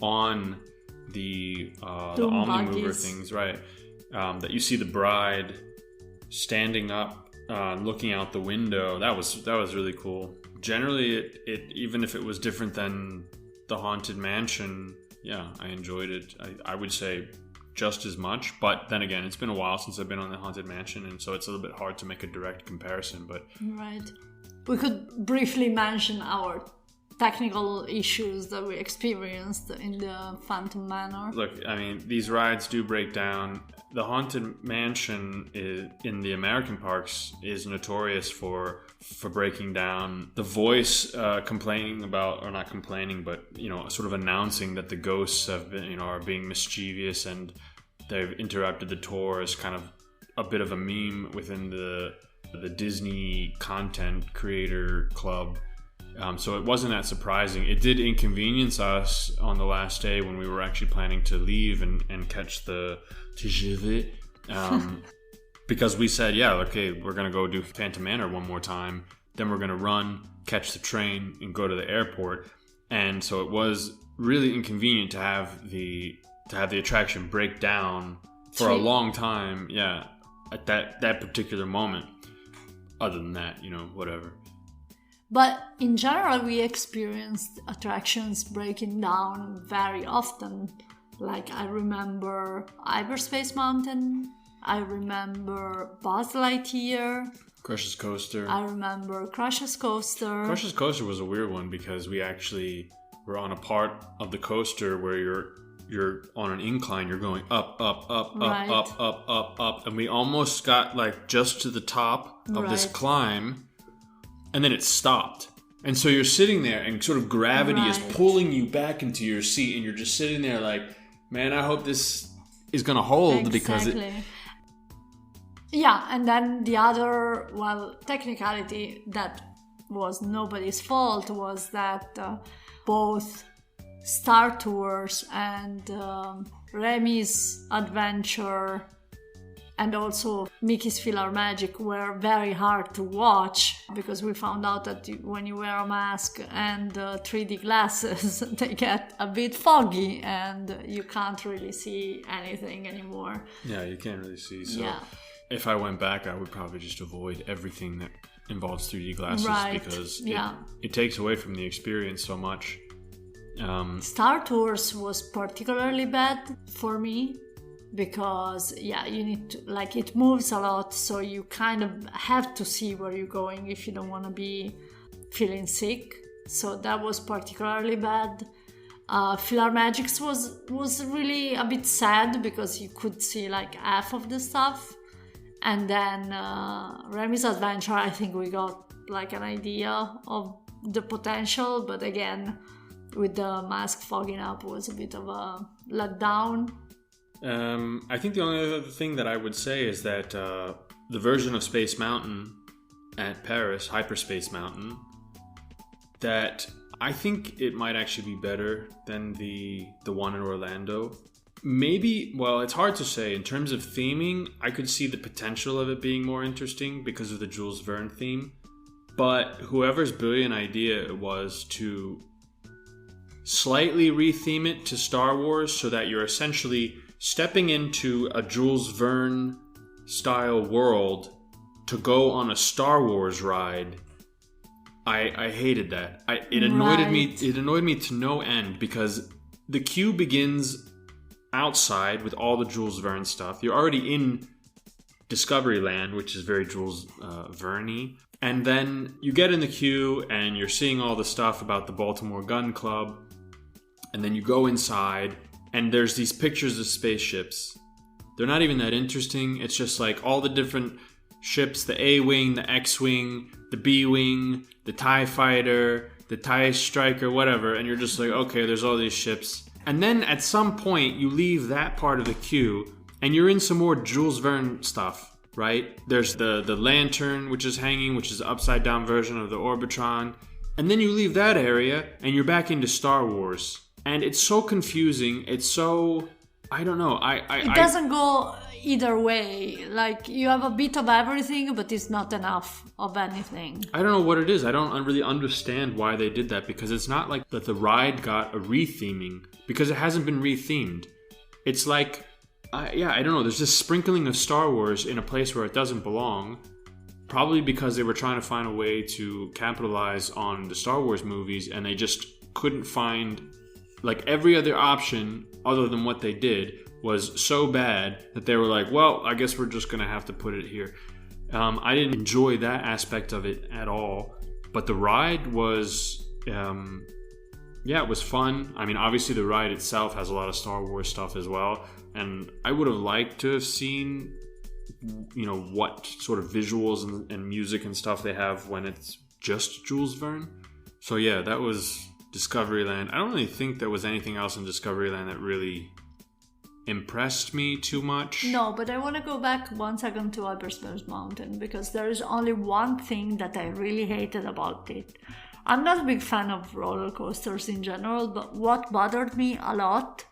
on the Omnimover things, right? That you see the bride standing up, looking out the window. That was really cool. Generally, it even if it was different than the Haunted Mansion, yeah, I enjoyed it. I would say just as much, but then again, it's been a while since I've been on the Haunted Mansion, and so it's a little bit hard to make a direct comparison. But right, we could briefly mention our technical issues that we experienced in the Phantom Manor. Look, I mean, these rides do break down. The Haunted Mansion in the American parks is notorious for breaking down. The voice complaining about, or not complaining, but sort of announcing that the ghosts have been, are being mischievous and they've interrupted the tour is kind of a bit of a meme within the Disney content creator club. So it wasn't that surprising. It did inconvenience us on the last day when we were actually planning to leave and catch the TGV. Because we said, yeah, okay, we're going to go do Phantom Manor one more time. Then we're going to run, catch the train, and go to the airport. And so it was really inconvenient to have the attraction break down for a long time. Yeah, at that particular moment. Other than that, whatever. But in general, we experienced attractions breaking down very often. Like, I remember Hyperspace Mountain. I remember Buzz Lightyear. Crush's Coaster. I remember Crush's Coaster. Crush's Coaster was a weird one because we actually were on a part of the coaster where you're on an incline. You're going up, right. up. And we almost got like just to the top of this climb. And then it stopped. And so you're sitting there and sort of gravity is pulling you back into your seat. And you're just sitting there like, man, I hope this is going to hold because it... Yeah, and then the other, technicality that was nobody's fault was that both Star Tours and Remy's Adventure and also Mickey's Filler Magic were very hard to watch because we found out that when you wear a mask and 3D glasses, they get a bit foggy and you can't really see anything anymore. Yeah, you can't really see. So yeah. If I went back, I would probably just avoid everything that involves 3D glasses because it takes away from the experience so much. Star Tours was particularly bad for me. Because you need to, it moves a lot, so you kind of have to see where you're going if you don't want to be feeling sick. So that was particularly bad. Filler Magics was really a bit sad because you could see half of the stuff. And then Remy's Adventure, I think we got an idea of the potential, but again, with the mask fogging up was a bit of a letdown. I think the only other thing that I would say is that the version of Space Mountain at Paris, Hyperspace Mountain, that I think it might actually be better than the one in Orlando. Maybe, it's hard to say. In terms of theming, I could see the potential of it being more interesting because of the Jules Verne theme. But whoever's brilliant idea it was to slightly retheme it to Star Wars so that you're essentially stepping into a Jules Verne style world to go on a Star Wars ride. I hated that. It annoyed me to no end because the queue begins outside with all the Jules Verne stuff. You're already in Discoveryland, which is very Jules Verne-y. And then you get in the queue and you're seeing all the stuff about the Baltimore Gun Club. And then you go inside and there's these pictures of spaceships. They're not even that interesting. It's just like all the different ships, the A-Wing, the X-Wing, the B-Wing, the TIE Fighter, the TIE Striker, whatever. And you're just like, okay, there's all these ships. And then at some point you leave that part of the queue and you're in some more Jules Verne stuff. Right? There's the lantern, which is hanging, which is the upside down version of the Orbitron. And then you leave that area and you're back into Star Wars. And it's so confusing. It's so, I don't know. It doesn't go either way. Like, you have a bit of everything, but it's not enough of anything. I don't know what it is. I don't really understand why they did that, because it's not like that the ride got a retheming, because it hasn't been rethemed. It's like, I don't know. There's this sprinkling of Star Wars in a place where it doesn't belong. Probably because they were trying to find a way to capitalize on the Star Wars movies, and they just couldn't find, like, every other option other than what they did was so bad that they were like, well, I guess we're just going to have to put it here. I didn't enjoy that aspect of it at all. But the ride was, it was fun. I mean, obviously the ride itself has a lot of Star Wars stuff as well. And I would have liked to have seen, what sort of visuals and music and stuff they have when it's just Jules Verne. So yeah, that was Discoveryland. I don't really think there was anything else in Discoveryland that really impressed me too much. No, but I want to go back 1 second to Hyperspace Mountain, because there is only one thing that I really hated about it. I'm not a big fan of roller coasters in general, but what bothered me a lot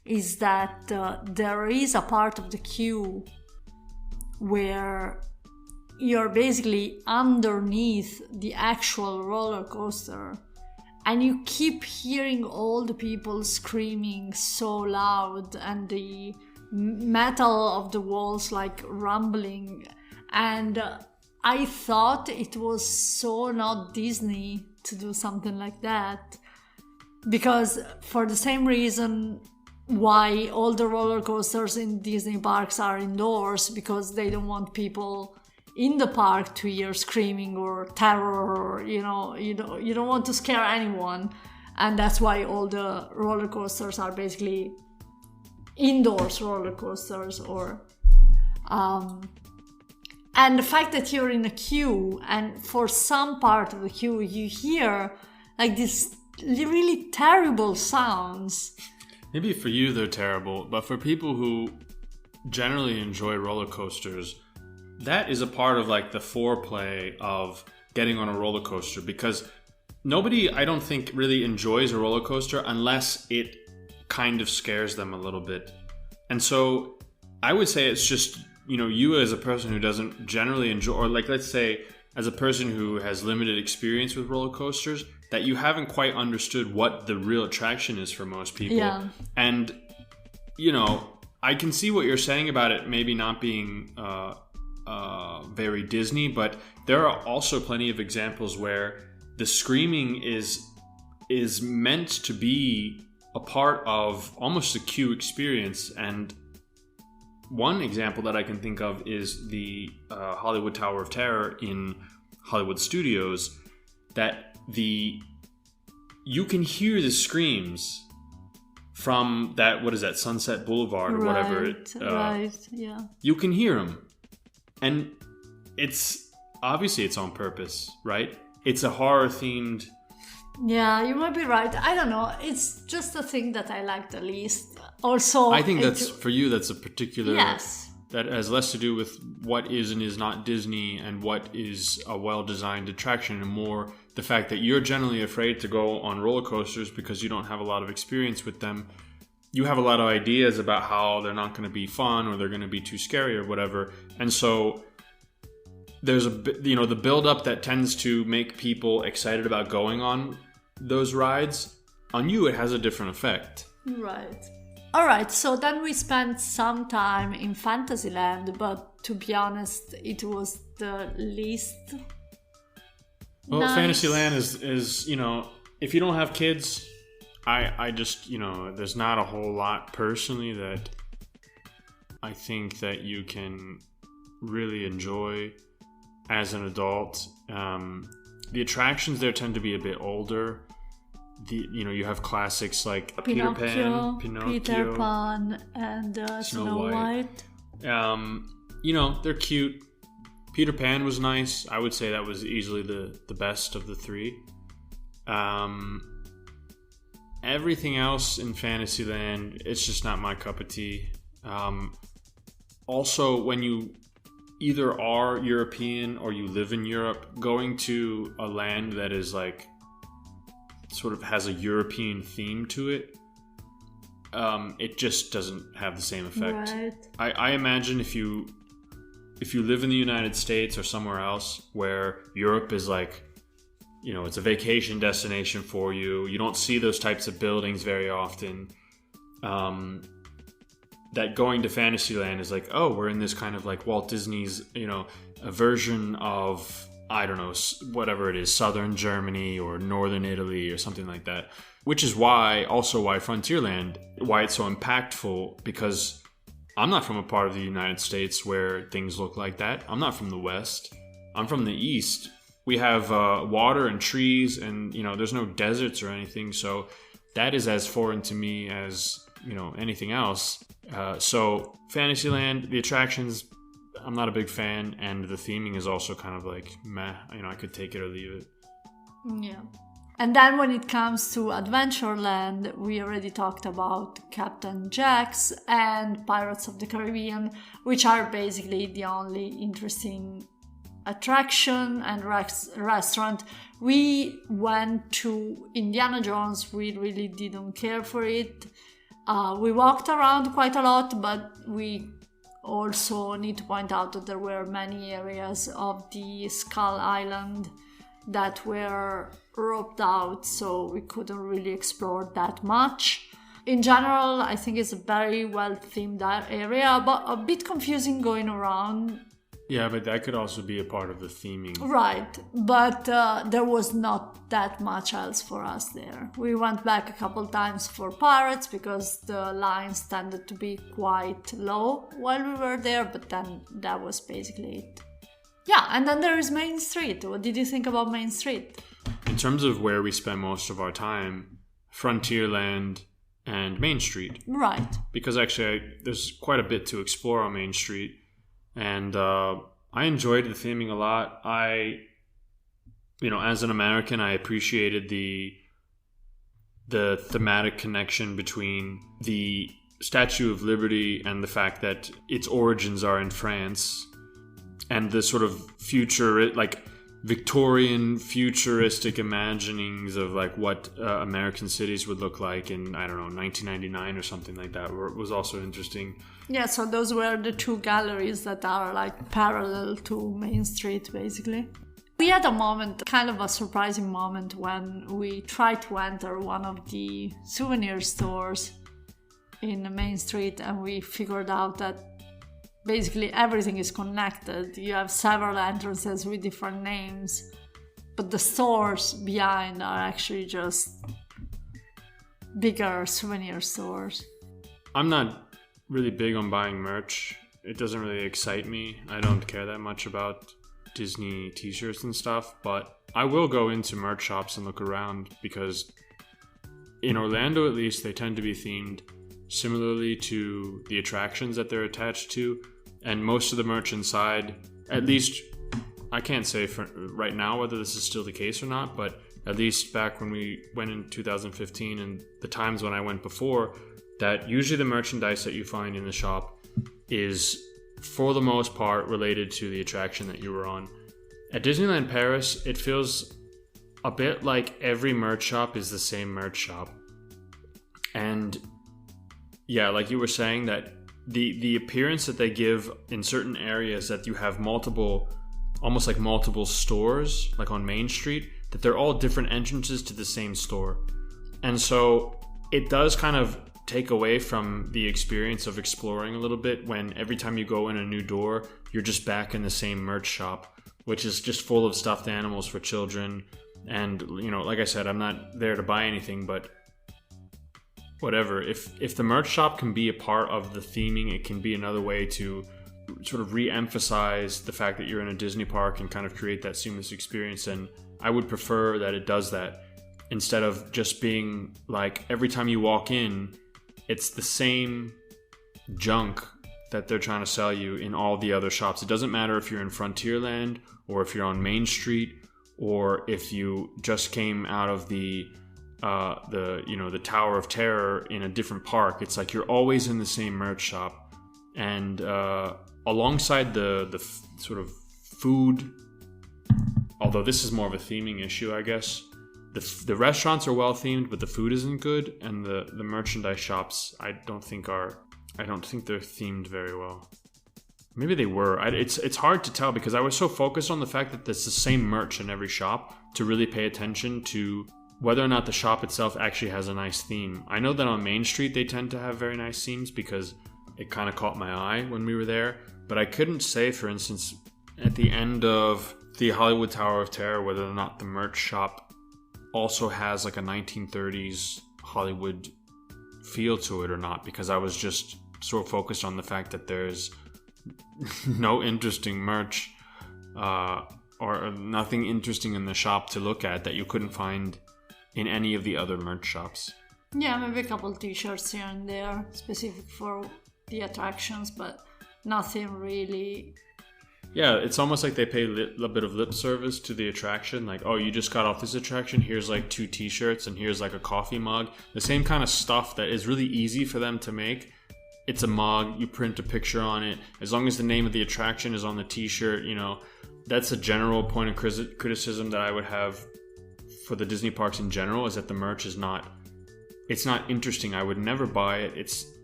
is that there is a part of the queue where you're basically underneath the actual roller coaster, and you keep hearing all the people screaming so loud and the metal of the walls like rumbling. And I thought it was so not Disney to do something like that, because for the same reason why all the roller coasters in Disney parks are indoors, because they don't want people in the park to hear screaming or terror, or, you don't want to scare anyone. And that's why all the roller coasters are basically indoors roller coasters. And the fact that you're in a queue, and for some part of the queue you hear like these really terrible sounds. Maybe for you they're terrible, but for people who generally enjoy roller coasters, that is a part of like the foreplay of getting on a roller coaster, because nobody, I don't think, really enjoys a roller coaster unless it kind of scares them a little bit. And so I would say it's just, you as a person who doesn't generally enjoy, or like, let's say as a person who has limited experience with roller coasters, that you haven't quite understood what the real attraction is for most people. Yeah. And, I can see what you're saying about it maybe not being very Disney, but there are also plenty of examples where the screaming is meant to be a part of almost a queue experience. And one example that I can think of is the Hollywood Tower of Terror in Hollywood Studios, that you can hear the screams from that, what is that, Sunset Boulevard or whatever. Right, yeah. You can hear them. And it's on purpose, right? It's a horror themed. Yeah, you might be right. I don't know. It's just the thing that I like the least. Also, I think that's for you. That's a particular. Yes. That has less to do with what is and is not Disney and what is a well-designed attraction, and more the fact that you're generally afraid to go on roller coasters because you don't have a lot of experience with them. You have a lot of ideas about how they're not going to be fun or they're going to be too scary or whatever. And so there's the build-up that tends to make people excited about going on those rides. On you, it has a different effect. Right. All right, so then we spent some time in Fantasyland, but to be honest, it was the least Well, nice. Fantasyland is if you don't have kids, I just, there's not a whole lot personally that I think that you can really enjoy as an adult. The attractions there tend to be a bit older. You have classics like Peter Pan, and Snow White. They're cute. Peter Pan was nice. I would say that was easily the best of the three. Everything else in Fantasyland, it's just not my cup of tea. Also, when you either are European or you live in Europe, going to a land that is like sort of has a European theme to it, it just doesn't have the same effect. Right. I imagine if you live in the United States or somewhere else where Europe is like, it's a vacation destination for you, you don't see those types of buildings very often, that going to Fantasyland is like, oh, we're in this kind of like Walt Disney's, a version of, I don't know, whatever it is, southern Germany or northern Italy or something like that. Which is why Frontierland, why it's so impactful, because I'm not from a part of the United States where things look like that. I'm not from the West. I'm from the East. We have water and trees and, there's no deserts or anything. So that is as foreign to me as, anything else. So Fantasyland, the attractions, I'm not a big fan, and the theming is also kind of like meh. I could take it or leave it. Yeah. And then when it comes to Adventureland, we already talked about Captain Jack's and Pirates of the Caribbean, which are basically the only interesting attraction and restaurant. We went to Indiana Jones. We really didn't care for it. We walked around quite a lot, but we also need to point out that there were many areas of the Skull Island that were roped out, so we couldn't really explore that much. In general, I think it's a very well themed area, but a bit confusing going around. Yeah, but that could also be a part of the theming. Right, but there was not that much else for us there. We went back a couple times for Pirates because the lines tended to be quite low while we were there, but then that was basically it. Yeah, and then there is Main Street. What did you think about Main Street? In terms of where we spend most of our time, Frontierland and Main Street. Right. Because actually there's quite a bit to explore on Main Street. And I enjoyed the theming a lot. As an American, I appreciated the thematic connection between the Statue of Liberty and the fact that its origins are in France, and the sort of Victorian futuristic imaginings of like what American cities would look like in, I don't know, 1999 or something like that, was also interesting. Yeah, so those were the two galleries that are like parallel to Main Street, basically. We had a moment, kind of a surprising moment, when we tried to enter one of the souvenir stores in Main Street, and we figured out that basically everything is connected. You have several entrances with different names, but the stores behind are actually just bigger souvenir stores. I'm not really big on buying merch. It doesn't really excite me. I don't care that much about Disney t-shirts and stuff, but I will go into merch shops and look around, because in Orlando at least they tend to be themed similarly to the attractions that they're attached to, and most of the merch inside, at least I can't say for right now whether this is still the case or not, but at least back when we went in 2015 and the times when I went before, that usually the merchandise that you find in the shop is for the most part related to the attraction that you were on. At Disneyland Paris, it feels a bit like every merch shop is the same merch shop. And yeah, like you were saying, that the appearance that they give in certain areas, that you have almost like multiple stores, like on Main Street, that they're all different entrances to the same store. And so it does kind of take away from the experience of exploring a little bit when every time you go in a new door, you're just back in the same merch shop, which is just full of stuffed animals for children. And, like I said, I'm not there to buy anything, but whatever. If the merch shop can be a part of the theming, it can be another way to sort of re-emphasize the fact that you're in a Disney park and kind of create that seamless experience. And I would prefer that it does that instead of just being like every time you walk in, it's the same junk that they're trying to sell you in all the other shops. It doesn't matter if you're in Frontierland or if you're on Main Street or if you just came out of the Tower of Terror in a different park. It's like you're always in the same merch shop. And alongside the sort of food, although this is more of a theming issue, I guess, the restaurants are well themed, but the food isn't good, and the merchandise shops I don't think they're themed very well. Maybe they were. It's hard to tell because I was so focused on the fact that it's the same merch in every shop to really pay attention to whether or not the shop itself actually has a nice theme. I know that on Main Street they tend to have very nice themes because it kind of caught my eye when we were there. But I couldn't say, for instance, at the end of the Hollywood Tower of Terror, whether or not the merch shop also has like a 1930s Hollywood feel to it or not, because I was just so focused on the fact that there's no interesting merch or nothing interesting in the shop to look at that you couldn't find in any of the other merch shops. Yeah, maybe a couple t-shirts here and there specific for the attractions, but nothing really. Yeah, it's almost like they pay a little bit of lip service to the attraction. Like, oh, you just got off this attraction, here's like 2 t-shirts and here's like a coffee mug. The same kind of stuff that is really easy for them to make. It's a mug, you print a picture on it. As long as the name of the attraction is on the t-shirt, that's a general point of criticism that I would have for the Disney parks in general, is that the merch is not interesting. I would never buy it.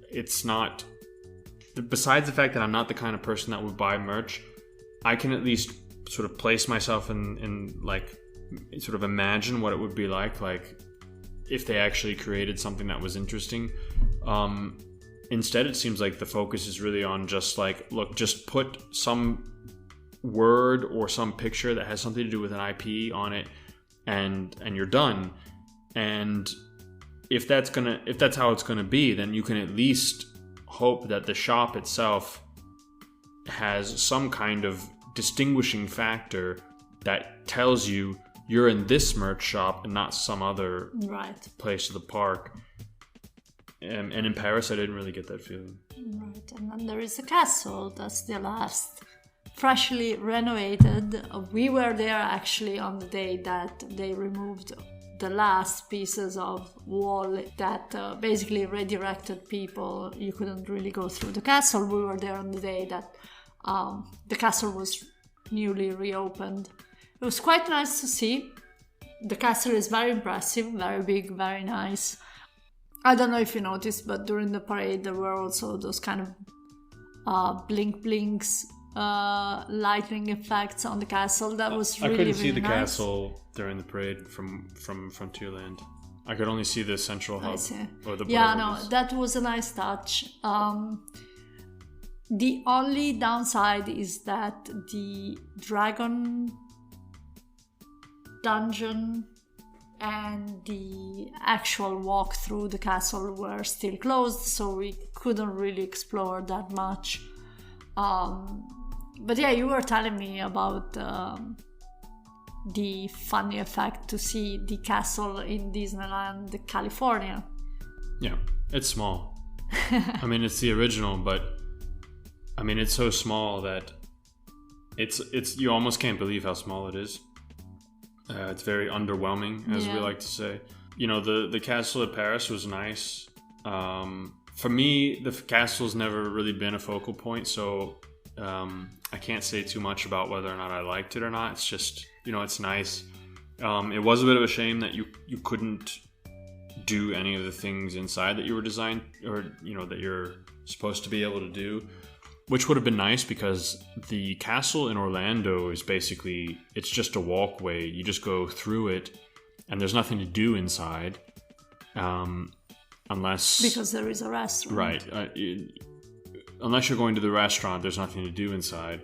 It's not, besides the fact that I'm not the kind of person that would buy merch, I can at least sort of place myself in like sort of imagine what it would be like if they actually created something that was interesting. Instead, it seems like the focus is really on just like, look, just put some word or some picture that has something to do with an IP on it, and you're done. And if that's how it's gonna be, then you can at least hope that the shop itself has some kind of distinguishing factor that tells you you're in this merch shop and not some other place of the park. And in Paris, I didn't really get that feeling. Right, and then there is the castle. That's the last, freshly renovated. We were there actually on the day that they removed the last pieces of wall that basically redirected people. You couldn't really go through the castle. We were there on the day that the castle was newly reopened. It was quite nice to see. The castle is very impressive, very big, very nice. I don't know if you noticed, but during the parade there were also those kind of blinks, lightning effects on the castle. That was really, I couldn't really see the nice. castle during the parade from Frontierland. I could only see the central hub. I see. Or the that was a nice touch. The only downside is that the dragon dungeon and the actual walk through the castle were still closed, so we couldn't really explore that much. But yeah, you were telling me about the funny effect to see the castle in Disneyland California. Yeah, it's small. I mean, it's the original, but I mean, it's so small that it's you almost can't believe how small it is. It's very underwhelming, as we like to say. The castle at Paris was nice. For me, the castle's never really been a focal point, so I can't say too much about whether or not I liked it or not. It's just, it's nice. It was a bit of a shame that you couldn't do any of the things inside that you were designed, or that you're supposed to be able to do. Which would have been nice, because the castle in Orlando is basically, it's just a walkway. You just go through it and there's nothing to do inside. Unless... Because there is a restaurant. Right. Unless you're going to the restaurant, there's nothing to do inside.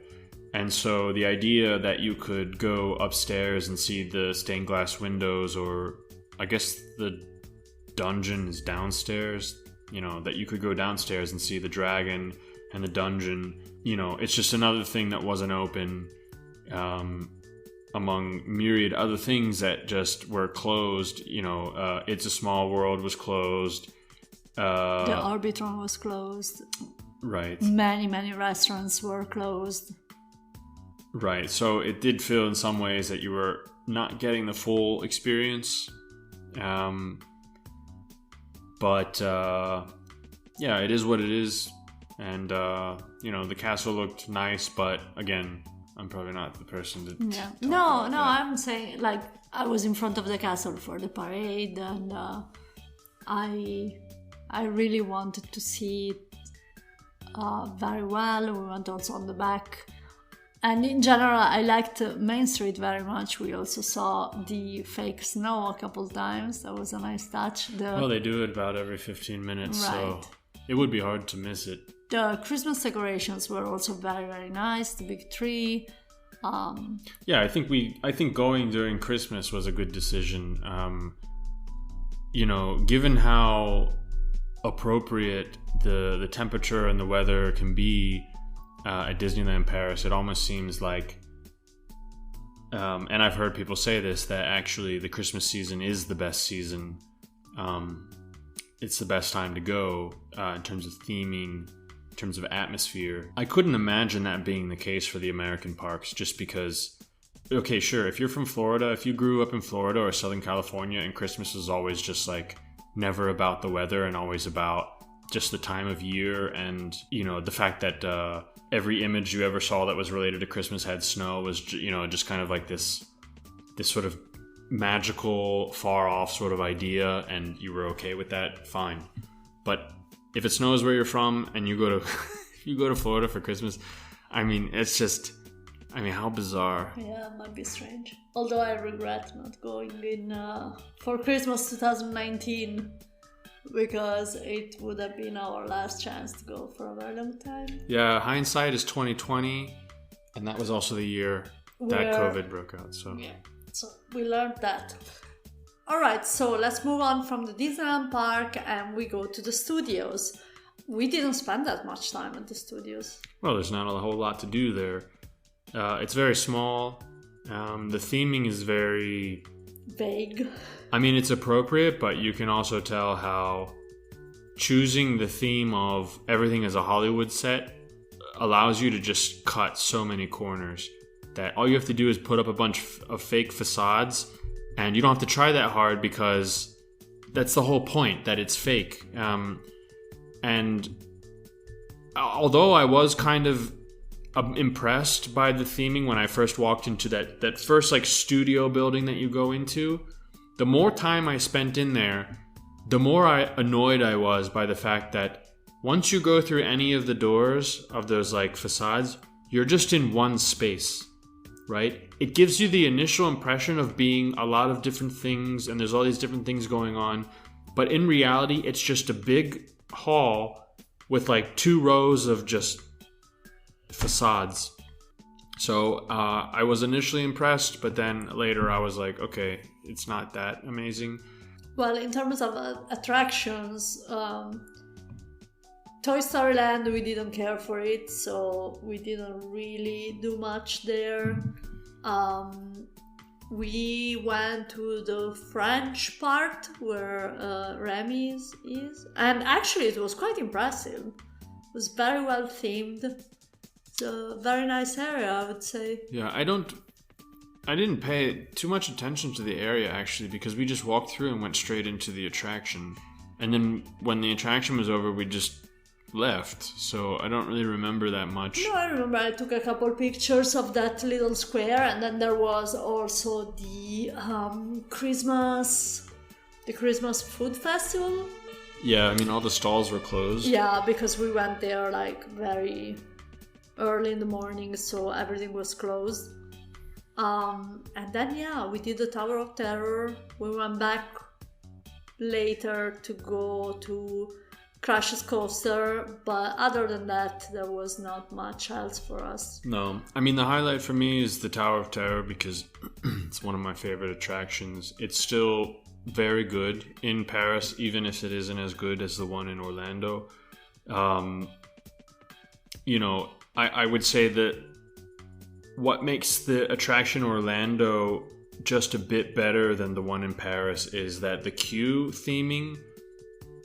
And so the idea that you could go upstairs and see the stained glass windows, or I guess the dungeon is downstairs, you know, that you could go downstairs and see the dragon and the dungeon. You know, it's just another thing that wasn't open among myriad other things that just were closed. You know, It's a Small World was closed. The Arbitron was closed. Right. Many restaurants were closed. Right. So it did feel in some ways that you were not getting the full experience. But yeah, it is what it is. And, you know, the castle looked nice, but again, I'm probably not the person to talk about that. I'm saying, like, I was in front of the castle for the parade, and I really wanted to see it very well. We went also on the back. And in general, I liked Main Street very much. We also saw the fake snow a couple times. That was a nice touch. Well, they do it about every 15 minutes, so it would be hard to miss it. The Christmas decorations were also very nice. The big tree. Yeah, I think going during Christmas was a good decision. You know, given how appropriate the temperature and the weather can be at Disneyland Paris, it almost seems like, and I've heard people say this, that actually the Christmas season is the best season. It's the best time to go in terms of theming, in terms of atmosphere. I couldn't imagine that being the case for the American parks, just because, okay, sure, if you're from Florida, if you grew up in Florida or Southern California and Christmas is always just like never about the weather and always about just the time of year, and, you know, the fact that every image you ever saw that was related to Christmas had snow was, you know, just kind of like this sort of magical, far off sort of idea, and you were okay with that, fine. But if it snows where you're from and you go to if you go to Florida for Christmas, I mean, it's just, I mean, how bizarre. Yeah, it might be strange. Although I regret not going in for Christmas 2019, because it would have been our last chance to go for a very long time. Yeah, hindsight is 2020, and that was also the year that COVID broke out. So yeah, so we learned that. All right, so let's move on from the Disneyland park and we go to the studios. We didn't spend that much time at the studios. Well, there's not a whole lot to do there. It's very small. The theming is very vague. I mean, it's appropriate, but you can also tell how choosing the theme of everything as a Hollywood set allows you to just cut so many corners that all you have to do is put up a bunch of fake facades, and you don't have to try that hard because that's the whole point, that it's fake. And although I was kind of impressed by the theming when I first walked into that first like studio building that you go into, the more time I spent in there, the more annoyed I was by the fact that once you go through any of the doors of those like facades, you're just in one space, right? It gives you the initial impression of being a lot of different things and there's all these different things going on, but in reality, it's just a big hall with like 2 rows of just facades. So I was initially impressed, but then later I was like, okay, it's not that amazing. Well, in terms of attractions, Toy Story Land, we didn't care for it, so we didn't really do much there. We went to the French part where Remy's is, and actually it was quite impressive. It was very well themed. It's a very nice area, I would say. Yeah, I didn't pay too much attention to the area actually, because we just walked through and went straight into the attraction. And then when the attraction was over, we just left. So I don't really remember that much. No, I remember I took a couple pictures of that little square, and then there was also the Christmas food festival. Yeah, I mean, all the stalls were closed. Yeah, because we went there like very early in the morning, so everything was closed. And then, yeah, we did the Tower of Terror. We went back later to go to Crush's Coaster, but other than that, there was not much else for us. No, I mean, the highlight for me is the Tower of Terror because it's one of my favorite attractions. It's still very good in Paris, even if it isn't as good as the one in Orlando. I would say that what makes the attraction Orlando just a bit better than the one in Paris is that the queue theming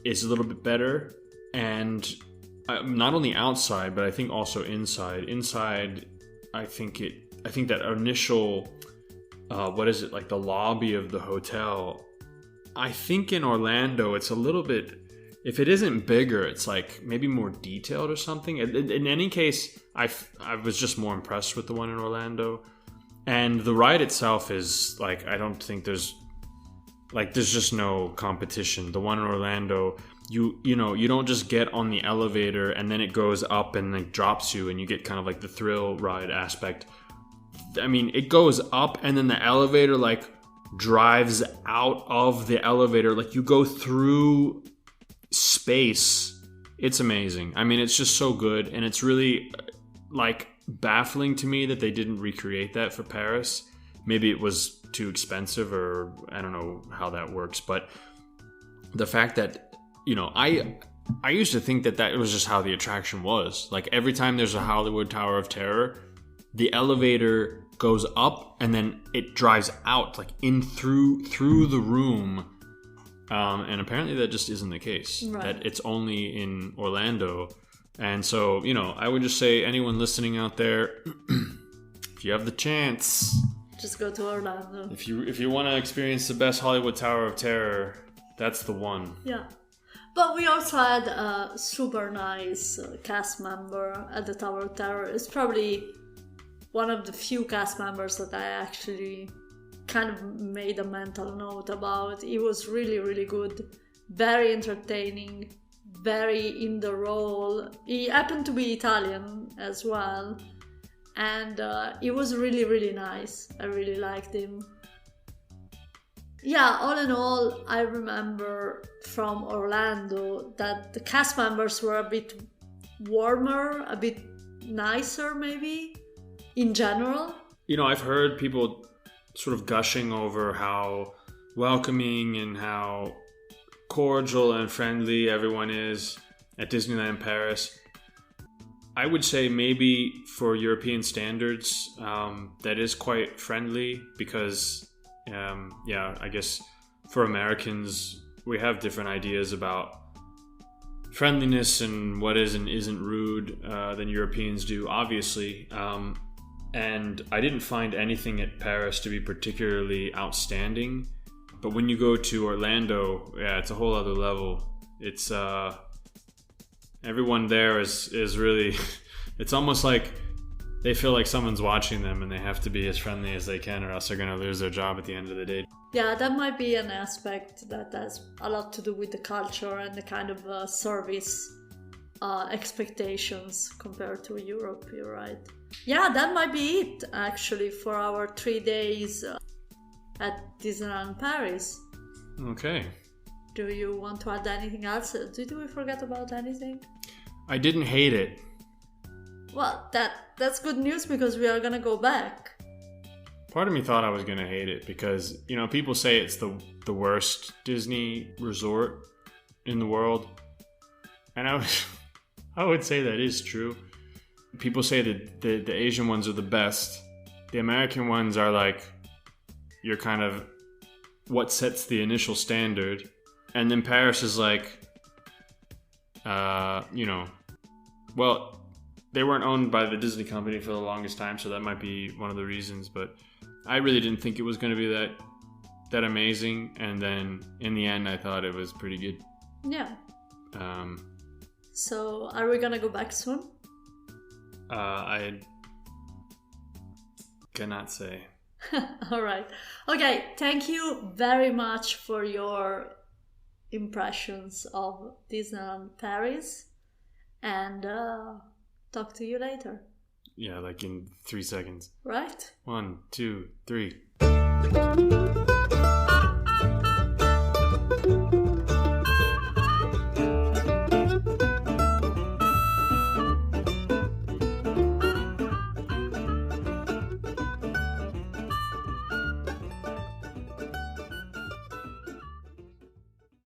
is a little bit better, and not only outside, but I think also inside. Inside, I think that initial, like the lobby of the hotel, I think in Orlando it's a little bit, if it isn't bigger, it's like maybe more detailed or something. In any case, I was just more impressed with the one in Orlando. And the ride itself is like, I don't think there's just no competition. The one in Orlando, you don't just get on the elevator and then it goes up and like drops you and you get kind of like the thrill ride aspect. I mean, it goes up and then the elevator like drives out of the elevator. Like you go through space. It's amazing. I mean, it's just so good, and it's really like baffling to me that they didn't recreate that for Paris. Maybe it was too expensive, or I don't know how that works, but the fact that, I used to think that was just how the attraction was. Like every time there's a Hollywood Tower of Terror, the elevator goes up and then it drives out, like in through the room. And apparently that just isn't the case. Right. That it's only in Orlando. And so, I would just say, anyone listening out there, if you have the chance, just go to Orlando. If you want to experience the best Hollywood Tower of Terror, that's the one. Yeah. But we also had a super nice cast member at the Tower of Terror. It's probably one of the few cast members that I actually kind of made a mental note about. He was really, really good. Very entertaining. Very in the role. He happened to be Italian as well. And he was really, really nice. I really liked him. Yeah, all in all, I remember from Orlando that the cast members were a bit warmer, a bit nicer maybe, in general. I've heard people sort of gushing over how welcoming and how cordial and friendly everyone is at Disneyland Paris. I would say maybe for European standards, that is quite friendly because, I guess for Americans, we have different ideas about friendliness and what is and isn't rude than Europeans do, obviously. And I didn't find anything at Paris to be particularly outstanding. But when you go to Orlando, it's a whole other level. It's everyone there is really, it's almost like they feel like someone's watching them and they have to be as friendly as they can or else they're going to lose their job at the end of the day. Yeah, that might be an aspect that has a lot to do with the culture and the kind of service expectations compared to Europe, you're right. Yeah, that might be it actually for our 3 days at Disneyland Paris. Okay. Do you want to add anything else? Did we forget about anything? I didn't hate it. Well, that's good news because we are gonna go back. Part of me thought I was gonna hate it because, people say it's the worst Disney resort in the world. And I would say that is true. People say that the Asian ones are the best. The American ones are like, you're kind of what sets the initial standard. And then Paris is like, well, they weren't owned by the Disney company for the longest time, so that might be one of the reasons. But I really didn't think it was going to be that amazing. And then in the end, I thought it was pretty good. Yeah. So are we going to go back soon? I cannot say. All right. Okay. Thank you very much for your impressions of Disneyland Paris, and talk to you later. Yeah, like in 3 seconds. Right? 1, 2, 3.